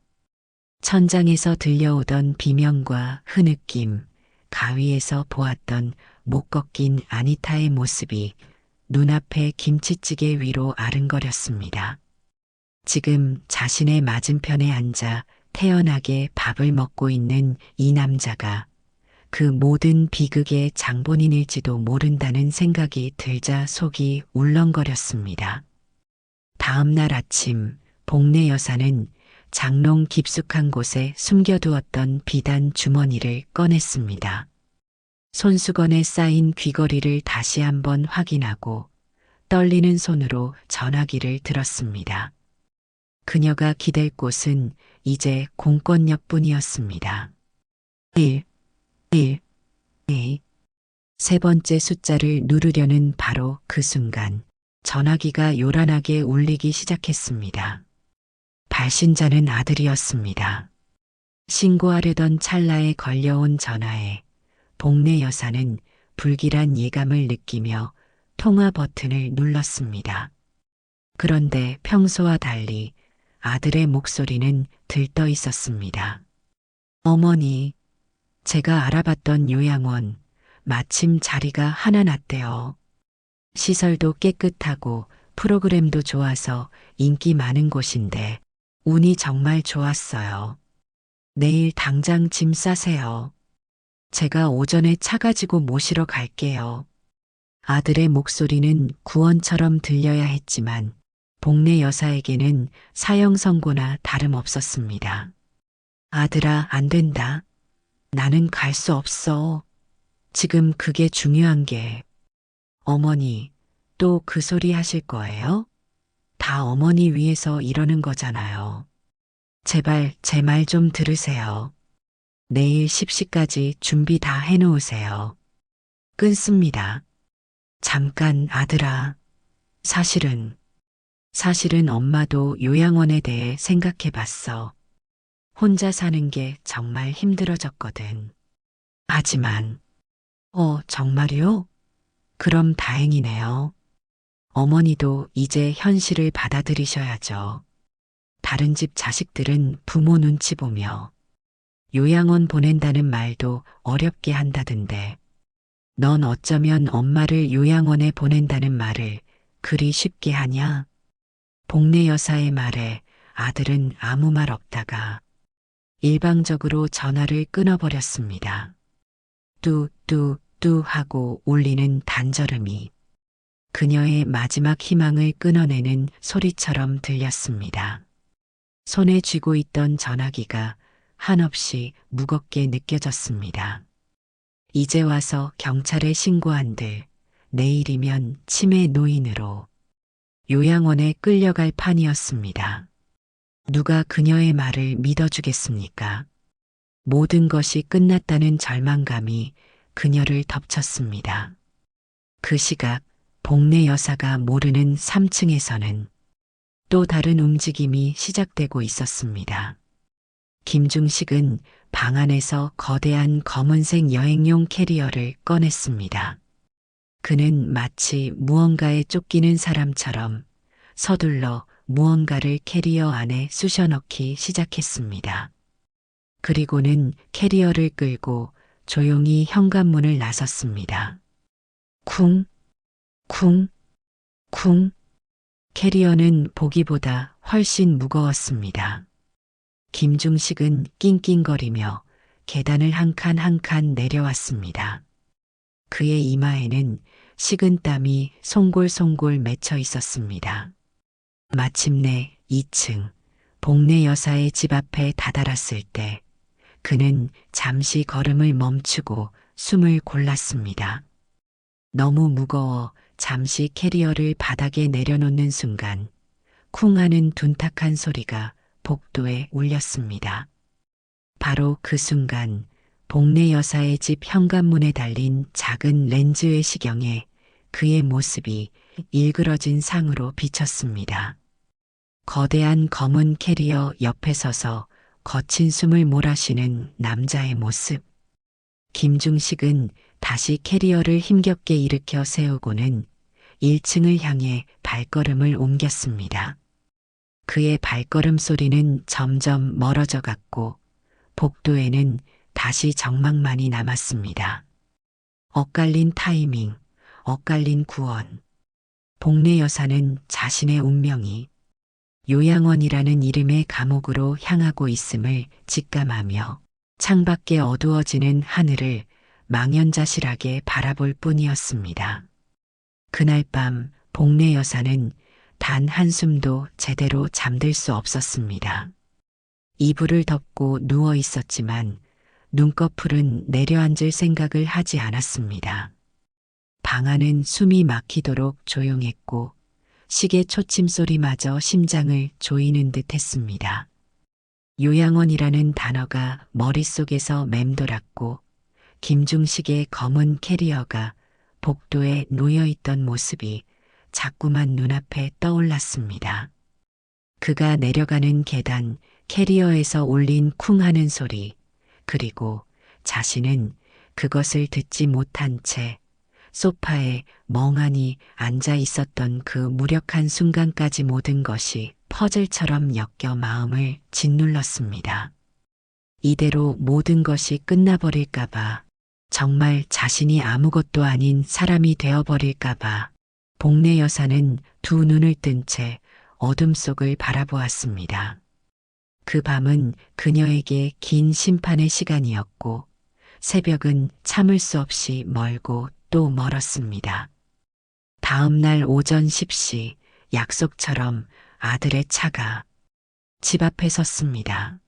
천장에서 들려오던 비명과 흐느낌, 가위에서 보았던 못 꺾인 아니타의 모습이 눈앞에 김치찌개 위로 아른거렸습니다. 지금 자신의 맞은편에 앉아 태연하게 밥을 먹고 있는 이 남자가 그 모든 비극의 장본인일지도 모른다는 생각이 들자 속이 울렁거렸습니다. 다음 날 아침 복례 여사는 장롱 깊숙한 곳에 숨겨두었던 비단 주머니를 꺼냈습니다. 손수건에 쌓인 귀걸이를 다시 한번 확인하고 떨리는 손으로 전화기를 들었습니다. 그녀가 기댈 곳은 이제 공권역뿐이었습니다. 1, 1, 2. 세 번째 숫자를 누르려는 바로 그 순간 전화기가 요란하게 울리기 시작했습니다. 발신자는 아들이었습니다. 신고하려던 찰나에 걸려온 전화에 복례 여사는 불길한 예감을 느끼며 통화 버튼을 눌렀습니다. 그런데 평소와 달리 아들의 목소리는 들떠 있었습니다. 어머니, 제가 알아봤던 요양원 마침 자리가 하나 났대요. 시설도 깨끗하고 프로그램도 좋아서 인기 많은 곳인데 운이 정말 좋았어요. 내일 당장 짐 싸세요. 제가 오전에 차 가지고 모시러 갈게요. 아들의 목소리는 구원처럼 들려야 했지만 복례 여사에게는 사형 선고나 다름없었습니다. 아들아, 안 된다. 나는 갈 수 없어. 지금 그게 중요한 게. 어머니, 또 그 소리 하실 거예요? 다 어머니 위해서 이러는 거잖아요. 제발 제 말 좀 들으세요. 내일 10시까지 준비 다 해놓으세요. 끊습니다. 잠깐 아들아. 사실은 엄마도 요양원에 대해 생각해 봤어. 혼자 사는 게 정말 힘들어졌거든. 하지만, 정말요? 그럼 다행이네요. 어머니도 이제 현실을 받아들이셔야죠. 다른 집 자식들은 부모 눈치 보며 요양원 보낸다는 말도 어렵게 한다던데 넌 어쩌면 엄마를 요양원에 보낸다는 말을 그리 쉽게 하냐? 복례 여사의 말에 아들은 아무 말 없다가 일방적으로 전화를 끊어버렸습니다. 뚜뚜뚜 하고 울리는 단절음이 그녀의 마지막 희망을 끊어내는 소리처럼 들렸습니다. 손에 쥐고 있던 전화기가 한없이 무겁게 느껴졌습니다. 이제 와서 경찰에 신고한들, 내일이면 치매 노인으로 요양원에 끌려갈 판이었습니다. 누가 그녀의 말을 믿어주겠습니까? 모든 것이 끝났다는 절망감이 그녀를 덮쳤습니다. 그 시각 복례 여사가 모르는 3층에서는 또 다른 움직임이 시작되고 있었습니다. 김중식은 방 안에서 거대한 검은색 여행용 캐리어를 꺼냈습니다. 그는 마치 무언가에 쫓기는 사람처럼 서둘러 무언가를 캐리어 안에 쑤셔 넣기 시작했습니다. 그리고는 캐리어를 끌고 조용히 현관문을 나섰습니다. 쿵, 쿵, 쿵. 캐리어는 보기보다 훨씬 무거웠습니다. 김중식은 낑낑거리며 계단을 한 칸 한 칸 내려왔습니다. 그의 이마에는 식은 땀이 송골송골 맺혀 있었습니다. 마침내 2층 복례 여사의 집 앞에 다다랐을 때 그는 잠시 걸음을 멈추고 숨을 골랐습니다. 너무 무거워 잠시 캐리어를 바닥에 내려놓는 순간 쿵 하는 둔탁한 소리가 복도에 울렸습니다. 바로 그 순간 복례 여사의 집 현관문에 달린 작은 렌즈 외시경에 그의 모습이 일그러진 상으로 비쳤습니다. 거대한 검은 캐리어 옆에 서서 거친 숨을 몰아쉬는 남자의 모습. 김중식은 다시 캐리어를 힘겹게 일으켜 세우고는 1층을 향해 발걸음을 옮겼습니다. 그의 발걸음 소리는 점점 멀어져 갔고 복도에는 다시 정막만이 남았습니다. 엇갈린 타이밍, 엇갈린 구원. 복례 여사는 자신의 운명이 요양원이라는 이름의 감옥으로 향하고 있음을 직감하며 창밖에 어두워지는 하늘을 망연자실하게 바라볼 뿐이었습니다. 그날 밤 복례 여사는 단 한숨도 제대로 잠들 수 없었습니다. 이불을 덮고 누워 있었지만 눈꺼풀은 내려앉을 생각을 하지 않았습니다. 방 안은 숨이 막히도록 조용했고 시계 초침 소리마저 심장을 조이는 듯 했습니다. 요양원이라는 단어가 머릿속에서 맴돌았고 김중식의 검은 캐리어가 복도에 놓여있던 모습이 자꾸만 눈앞에 떠올랐습니다. 그가 내려가는 계단, 캐리어에서 울린 쿵 하는 소리, 그리고 자신은 그것을 듣지 못한 채 소파에 멍하니 앉아 있었던 그 무력한 순간까지 모든 것이 퍼즐처럼 엮여 마음을 짓눌렀습니다. 이대로 모든 것이 끝나버릴까봐, 정말 자신이 아무것도 아닌 사람이 되어버릴까봐 복례 여사는 두 눈을 뜬 채 어둠 속을 바라보았습니다. 그 밤은 그녀에게 긴 심판의 시간이었고 새벽은 참을 수 없이 멀고 또 멀었습니다. 다음 날 오전 10시 약속처럼 아들의 차가 집 앞에 섰습니다.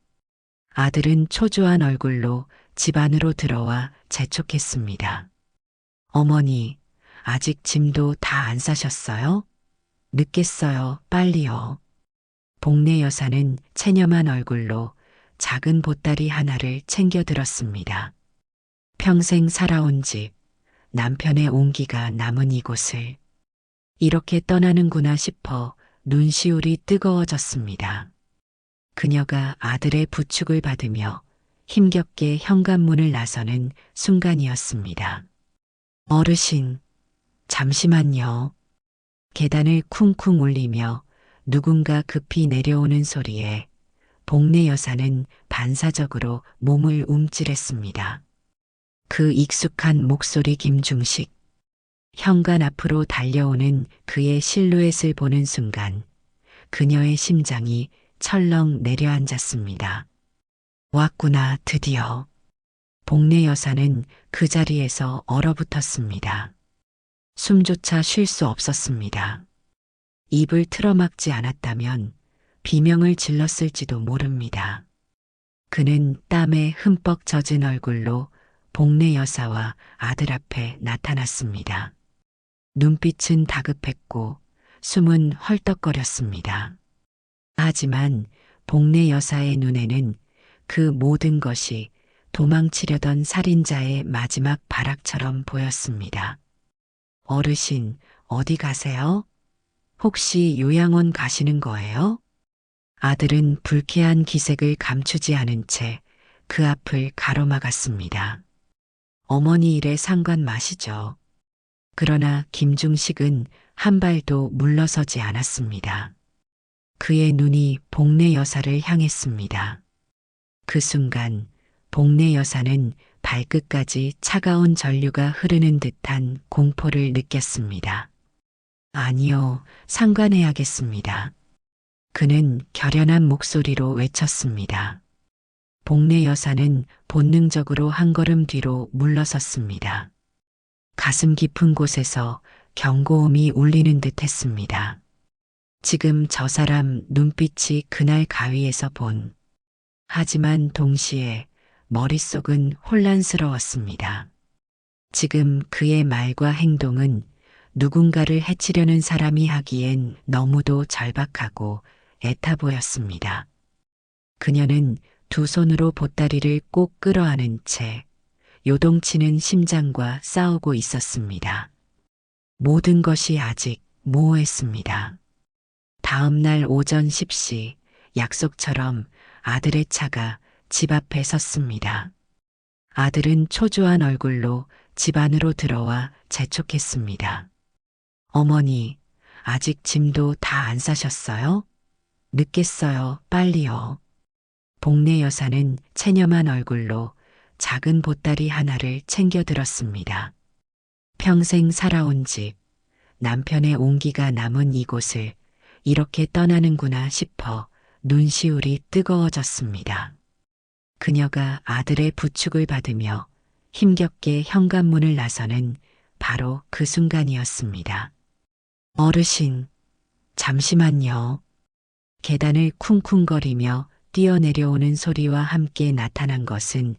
아들은 초조한 얼굴로 집 안으로 들어와 재촉했습니다. 어머니, 아직 짐도 다 안 싸셨어요? 늦겠어요, 빨리요. 복례 여사는 체념한 얼굴로 작은 보따리 하나를 챙겨 들었습니다. 평생 살아온 집, 남편의 온기가 남은 이곳을 이렇게 떠나는구나 싶어 눈시울이 뜨거워졌습니다. 그녀가 아들의 부축을 받으며 힘겹게 현관문을 나서는 순간이었습니다. 어르신, 잠시만요. 계단을 쿵쿵 울리며 누군가 급히 내려오는 소리에 복례 여사는 반사적으로 몸을 움찔했습니다. 그 익숙한 목소리 김중식. 현관 앞으로 달려오는 그의 실루엣을 보는 순간 그녀의 심장이 철렁 내려앉았습니다. 왔구나, 드디어. 복례 여사는 그 자리에서 얼어붙었습니다. 숨조차 쉴 수 없었습니다. 입을 틀어막지 않았다면 비명을 질렀을지도 모릅니다. 그는 땀에 흠뻑 젖은 얼굴로 복례 여사와 아들 앞에 나타났습니다. 눈빛은 다급했고 숨은 헐떡거렸습니다. 하지만 복례 여사의 눈에는 그 모든 것이 도망치려던 살인자의 마지막 발악처럼 보였습니다. 어르신, 어디 가세요? 혹시 요양원 가시는 거예요? 아들은 불쾌한 기색을 감추지 않은 채 그 앞을 가로막았습니다. 어머니 일에 상관 마시죠. 그러나 김중식은 한 발도 물러서지 않았습니다. 그의 눈이 복례 여사를 향했습니다. 그 순간 복례 여사는 발끝까지 차가운 전류가 흐르는 듯한 공포를 느꼈습니다. 아니요, 상관해야겠습니다. 그는 결연한 목소리로 외쳤습니다. 복례 여사는 본능적으로 한 걸음 뒤로 물러섰습니다. 가슴 깊은 곳에서 경고음이 울리는 듯 했습니다. 지금 저 사람 눈빛이 그날 가위에서 본. 하지만 동시에 머릿속은 혼란스러웠습니다. 지금 그의 말과 행동은 누군가를 해치려는 사람이 하기엔 너무도 절박하고 애타 보였습니다. 그녀는 두 손으로 보따리를 꼭 끌어안은 채 요동치는 심장과 싸우고 있었습니다. 모든 것이 아직 모호했습니다. 다음 날 오전 10시 약속처럼 아들의 차가 집 앞에 섰습니다. 아들은 초조한 얼굴로 집 안으로 들어와 재촉했습니다. 어머니, 아직 짐도 다 안 싸셨어요? 늦겠어요, 빨리요. 복례 여사는 체념한 얼굴로 작은 보따리 하나를 챙겨 들었습니다. 평생 살아온 집, 남편의 온기가 남은 이곳을 이렇게 떠나는구나 싶어 눈시울이 뜨거워졌습니다. 그녀가 아들의 부축을 받으며 힘겹게 현관문을 나서는 바로 그 순간이었습니다. 어르신, 잠시만요. 계단을 쿵쿵거리며 뛰어내려오는 소리와 함께 나타난 것은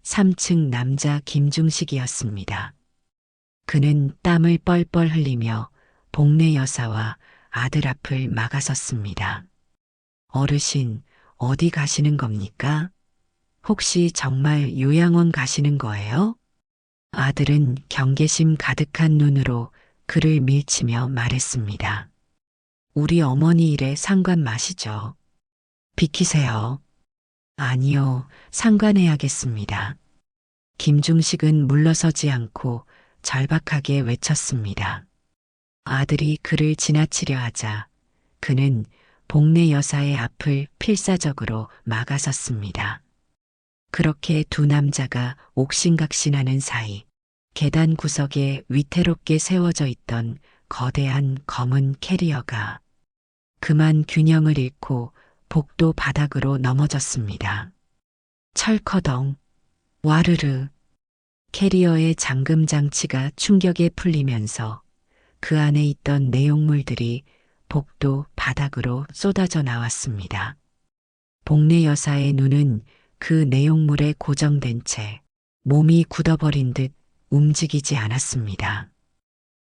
3층 남자 김중식이었습니다. 그는 땀을 뻘뻘 흘리며 복례 여사와 아들 앞을 막아섰습니다. 어르신, 어디 가시는 겁니까? 혹시 정말 요양원 가시는 거예요? 아들은 경계심 가득한 눈으로 그를 밀치며 말했습니다. 우리 어머니 일에 상관 마시죠. 비키세요. 아니요, 상관해야겠습니다. 김중식은 물러서지 않고 절박하게 외쳤습니다. 아들이 그를 지나치려 하자 그는 복례 여사의 앞을 필사적으로 막아섰습니다. 그렇게 두 남자가 옥신각신하는 사이 계단 구석에 위태롭게 세워져 있던 거대한 검은 캐리어가 그만 균형을 잃고 복도 바닥으로 넘어졌습니다. 철커덩, 와르르, 캐리어의 잠금 장치가 충격에 풀리면서 그 안에 있던 내용물들이 복도 바닥으로 쏟아져 나왔습니다. 복례 여사의 눈은 그 내용물에 고정된 채 몸이 굳어버린 듯 움직이지 않았습니다.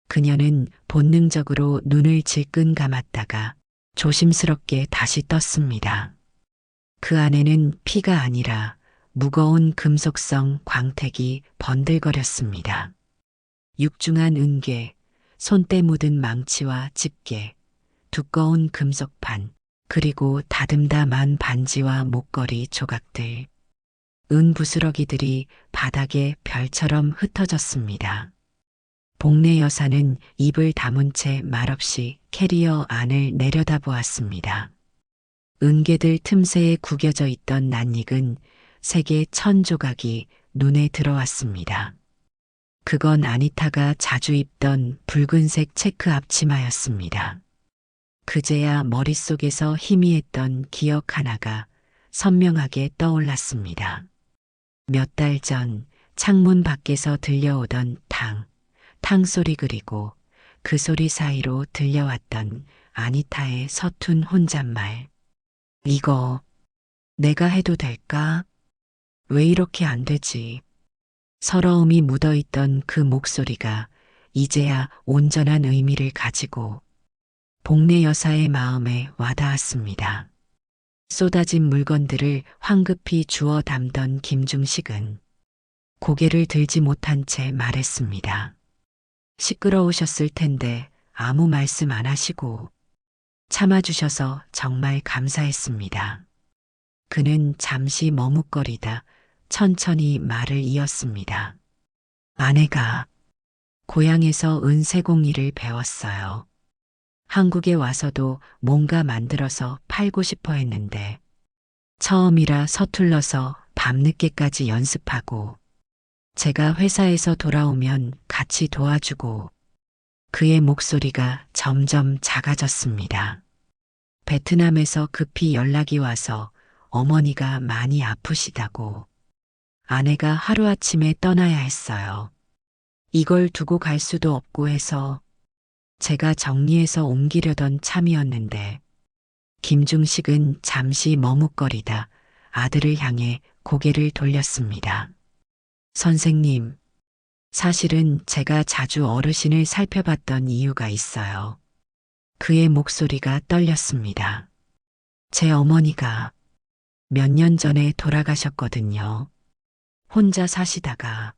그녀는 본능적으로 눈을 질끈 감았다가 조심스럽게 다시 떴습니다. 그 안에는 피가 아니라 무거운 금속성 광택이 번들거렸습니다. 육중한 은괴, 손때 묻은 망치와 집게, 두꺼운 금속판, 그리고 다듬다만 반지와 목걸이 조각들, 은 부스러기들이 바닥에 별처럼 흩어졌습니다. 복례 여사는 입을 다문 채 말없이 캐리어 안을 내려다보았습니다. 은개들 틈새에 구겨져 있던 낯익은 세계 1000조각이 눈에 들어왔습니다. 그건 아니타가 자주 입던 붉은색 체크 앞치마였습니다. 그제야 머릿속에서 희미했던 기억 하나가 선명하게 떠올랐습니다. 몇 달 전 창문 밖에서 들려오던 탕, 탕소리 그리고 그 소리 사이로 들려왔던 아니타의 서툰 혼잣말. 이거 내가 해도 될까? 왜 이렇게 안 되지? 서러움이 묻어있던 그 목소리가 이제야 온전한 의미를 가지고 복례 여사의 마음에 와닿았습니다. 쏟아진 물건들을 황급히 주워 담던 김중식은 고개를 들지 못한 채 말했습니다. 시끄러우셨을 텐데 아무 말씀 안 하시고 참아주셔서 정말 감사했습니다. 그는 잠시 머뭇거리다 천천히 말을 이었습니다. 아내가 고향에서 은세공예를 배웠어요. 한국에 와서도 뭔가 만들어서 팔고 싶어 했는데 처음이라 서툴러서 밤늦게까지 연습하고 제가 회사에서 돌아오면 같이 도와주고. 그의 목소리가 점점 작아졌습니다. 베트남에서 급히 연락이 와서 어머니가 많이 아프시다고. 아내가 하루아침에 떠나야 했어요. 이걸 두고 갈 수도 없고 해서 제가 정리해서 옮기려던 참이었는데. 김중식은 잠시 머뭇거리다 아들을 향해 고개를 돌렸습니다. 선생님, 사실은 제가 자주 어르신을 살펴봤던 이유가 있어요. 그의 목소리가 떨렸습니다. 제 어머니가 몇 년 전에 돌아가셨거든요. 혼자 사시다가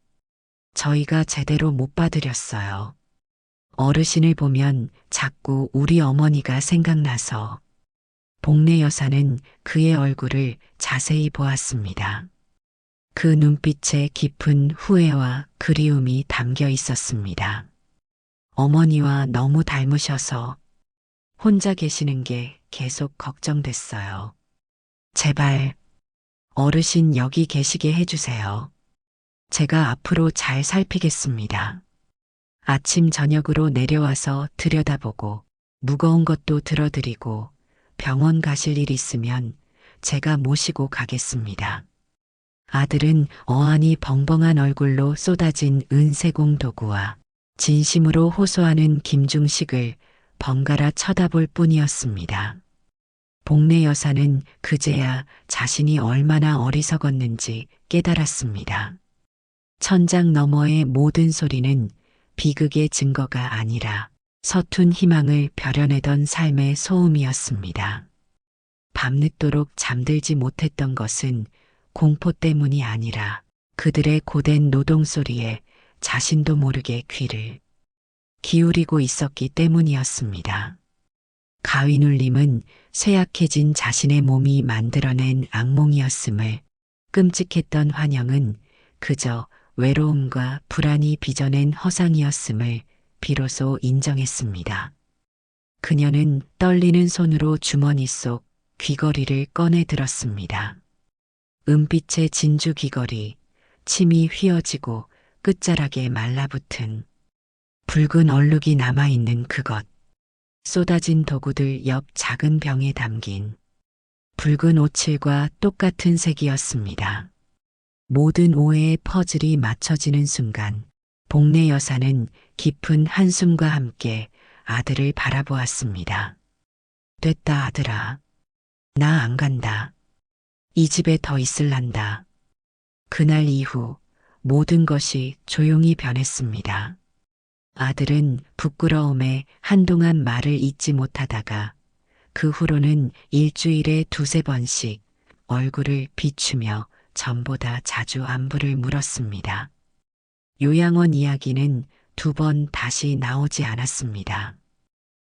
저희가 제대로 못 봐드렸어요. 어르신을 보면 자꾸 우리 어머니가 생각나서. 복례 여사는 그의 얼굴을 자세히 보았습니다. 그 눈빛에 깊은 후회와 그리움이 담겨 있었습니다. 어머니와 너무 닮으셔서 혼자 계시는 게 계속 걱정됐어요. 제발 어르신 여기 계시게 해주세요. 제가 앞으로 잘 살피겠습니다. 아침 저녁으로 내려와서 들여다보고 무거운 것도 들어드리고 병원 가실 일 있으면 제가 모시고 가겠습니다. 아들은 어안이 벙벙한 얼굴로 쏟아진 은세공 도구와 진심으로 호소하는 김중식을 번갈아 쳐다볼 뿐이었습니다. 복례 여사는 그제야 자신이 얼마나 어리석었는지 깨달았습니다. 천장 너머의 모든 소리는 비극의 증거가 아니라 서툰 희망을 벼려내던 삶의 소음이었습니다. 밤늦도록 잠들지 못했던 것은 공포 때문이 아니라 그들의 고된 노동 소리에 자신도 모르게 귀를 기울이고 있었기 때문이었습니다. 가위 눌림은 쇠약해진 자신의 몸이 만들어낸 악몽이었음을, 끔찍했던 환영은 그저 외로움과 불안이 빚어낸 허상이었음을 비로소 인정했습니다. 그녀는 떨리는 손으로 주머니 속 귀걸이를 꺼내 들었습니다. 은빛의 진주 귀걸이, 침이 휘어지고 끝자락에 말라붙은 붉은 얼룩이 남아있는 그것, 쏟아진 도구들 옆 작은 병에 담긴 붉은 오칠과 똑같은 색이었습니다. 모든 오해의 퍼즐이 맞춰지는 순간 복례 여사는 깊은 한숨과 함께 아들을 바라보았습니다. 됐다 아들아. 나 안 간다. 이 집에 더 있을란다. 그날 이후 모든 것이 조용히 변했습니다. 아들은 부끄러움에 한동안 말을 잇지 못하다가 그 후로는 일주일에 두세 번씩 얼굴을 비추며 전보다 자주 안부를 물었습니다. 요양원 이야기는 2번 다시 나오지 않았습니다.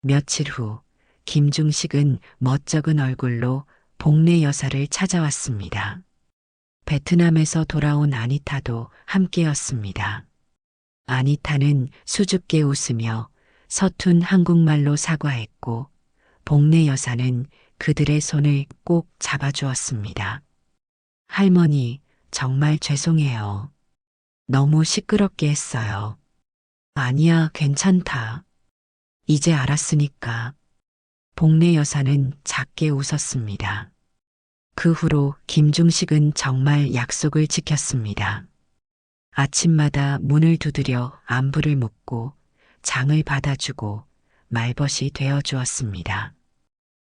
며칠 후 김중식은 멋쩍은 얼굴로 복례 여사를 찾아왔습니다. 베트남에서 돌아온 아니타도 함께였습니다. 아니타는 수줍게 웃으며 서툰 한국말로 사과했고 복례 여사는 그들의 손을 꼭 잡아주었습니다. 할머니, 정말 죄송해요. 너무 시끄럽게 했어요. 아니야, 괜찮다. 이제 알았으니까. 복례 여사는 작게 웃었습니다. 그 후로 김중식은 정말 약속을 지켰습니다. 아침마다 문을 두드려 안부를 묻고 장을 받아주고 말벗이 되어 주었습니다.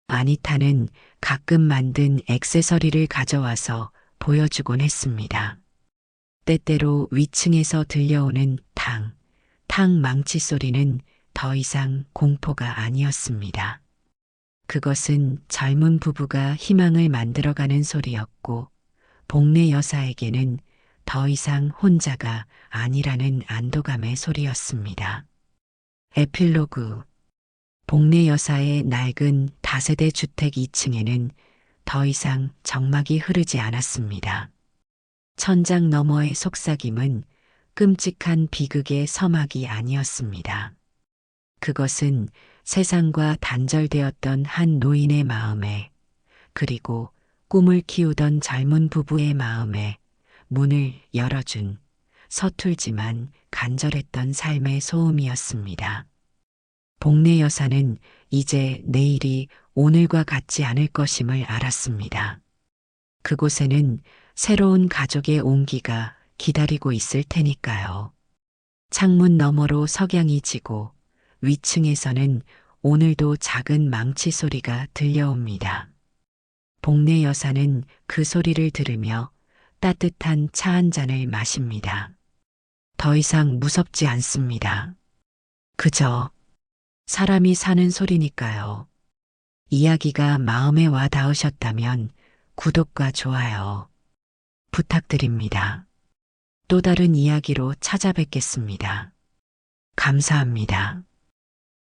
아니타는 가끔 만든 액세서리를 가져와서 보여주곤 했습니다. 때때로 위층에서 들려오는 탕 망치 소리는 더 이상 공포가 아니었습니다. 그것은 젊은 부부가 희망을 만들어가는 소리였고, 복례 여사에게는 더 이상 혼자가 아니라는 안도감의 소리였습니다. 에필로그. 복례 여사의 낡은 다세대 주택 2층에는 더 이상 정막이 흐르지 않았습니다. 천장 너머의 속삭임은 끔찍한 비극의 서막이 아니었습니다. 그것은 세상과 단절되었던 한 노인의 마음에, 그리고 꿈을 키우던 젊은 부부의 마음에 문을 열어준 서툴지만 간절했던 삶의 소음이었습니다. 복례 여사는 이제 내일이 오늘과 같지 않을 것임을 알았습니다. 그곳에는 새로운 가족의 온기가 기다리고 있을 테니까요. 창문 너머로 석양이 지고 위층에서는 오늘도 작은 망치 소리가 들려옵니다. 복례 여사는 그 소리를 들으며 따뜻한 차 한 잔을 마십니다. 더 이상 무섭지 않습니다. 그저 사람이 사는 소리니까요. 이야기가 마음에 와 닿으셨다면 구독과 좋아요 부탁드립니다. 또 다른 이야기로 찾아뵙겠습니다. 감사합니다.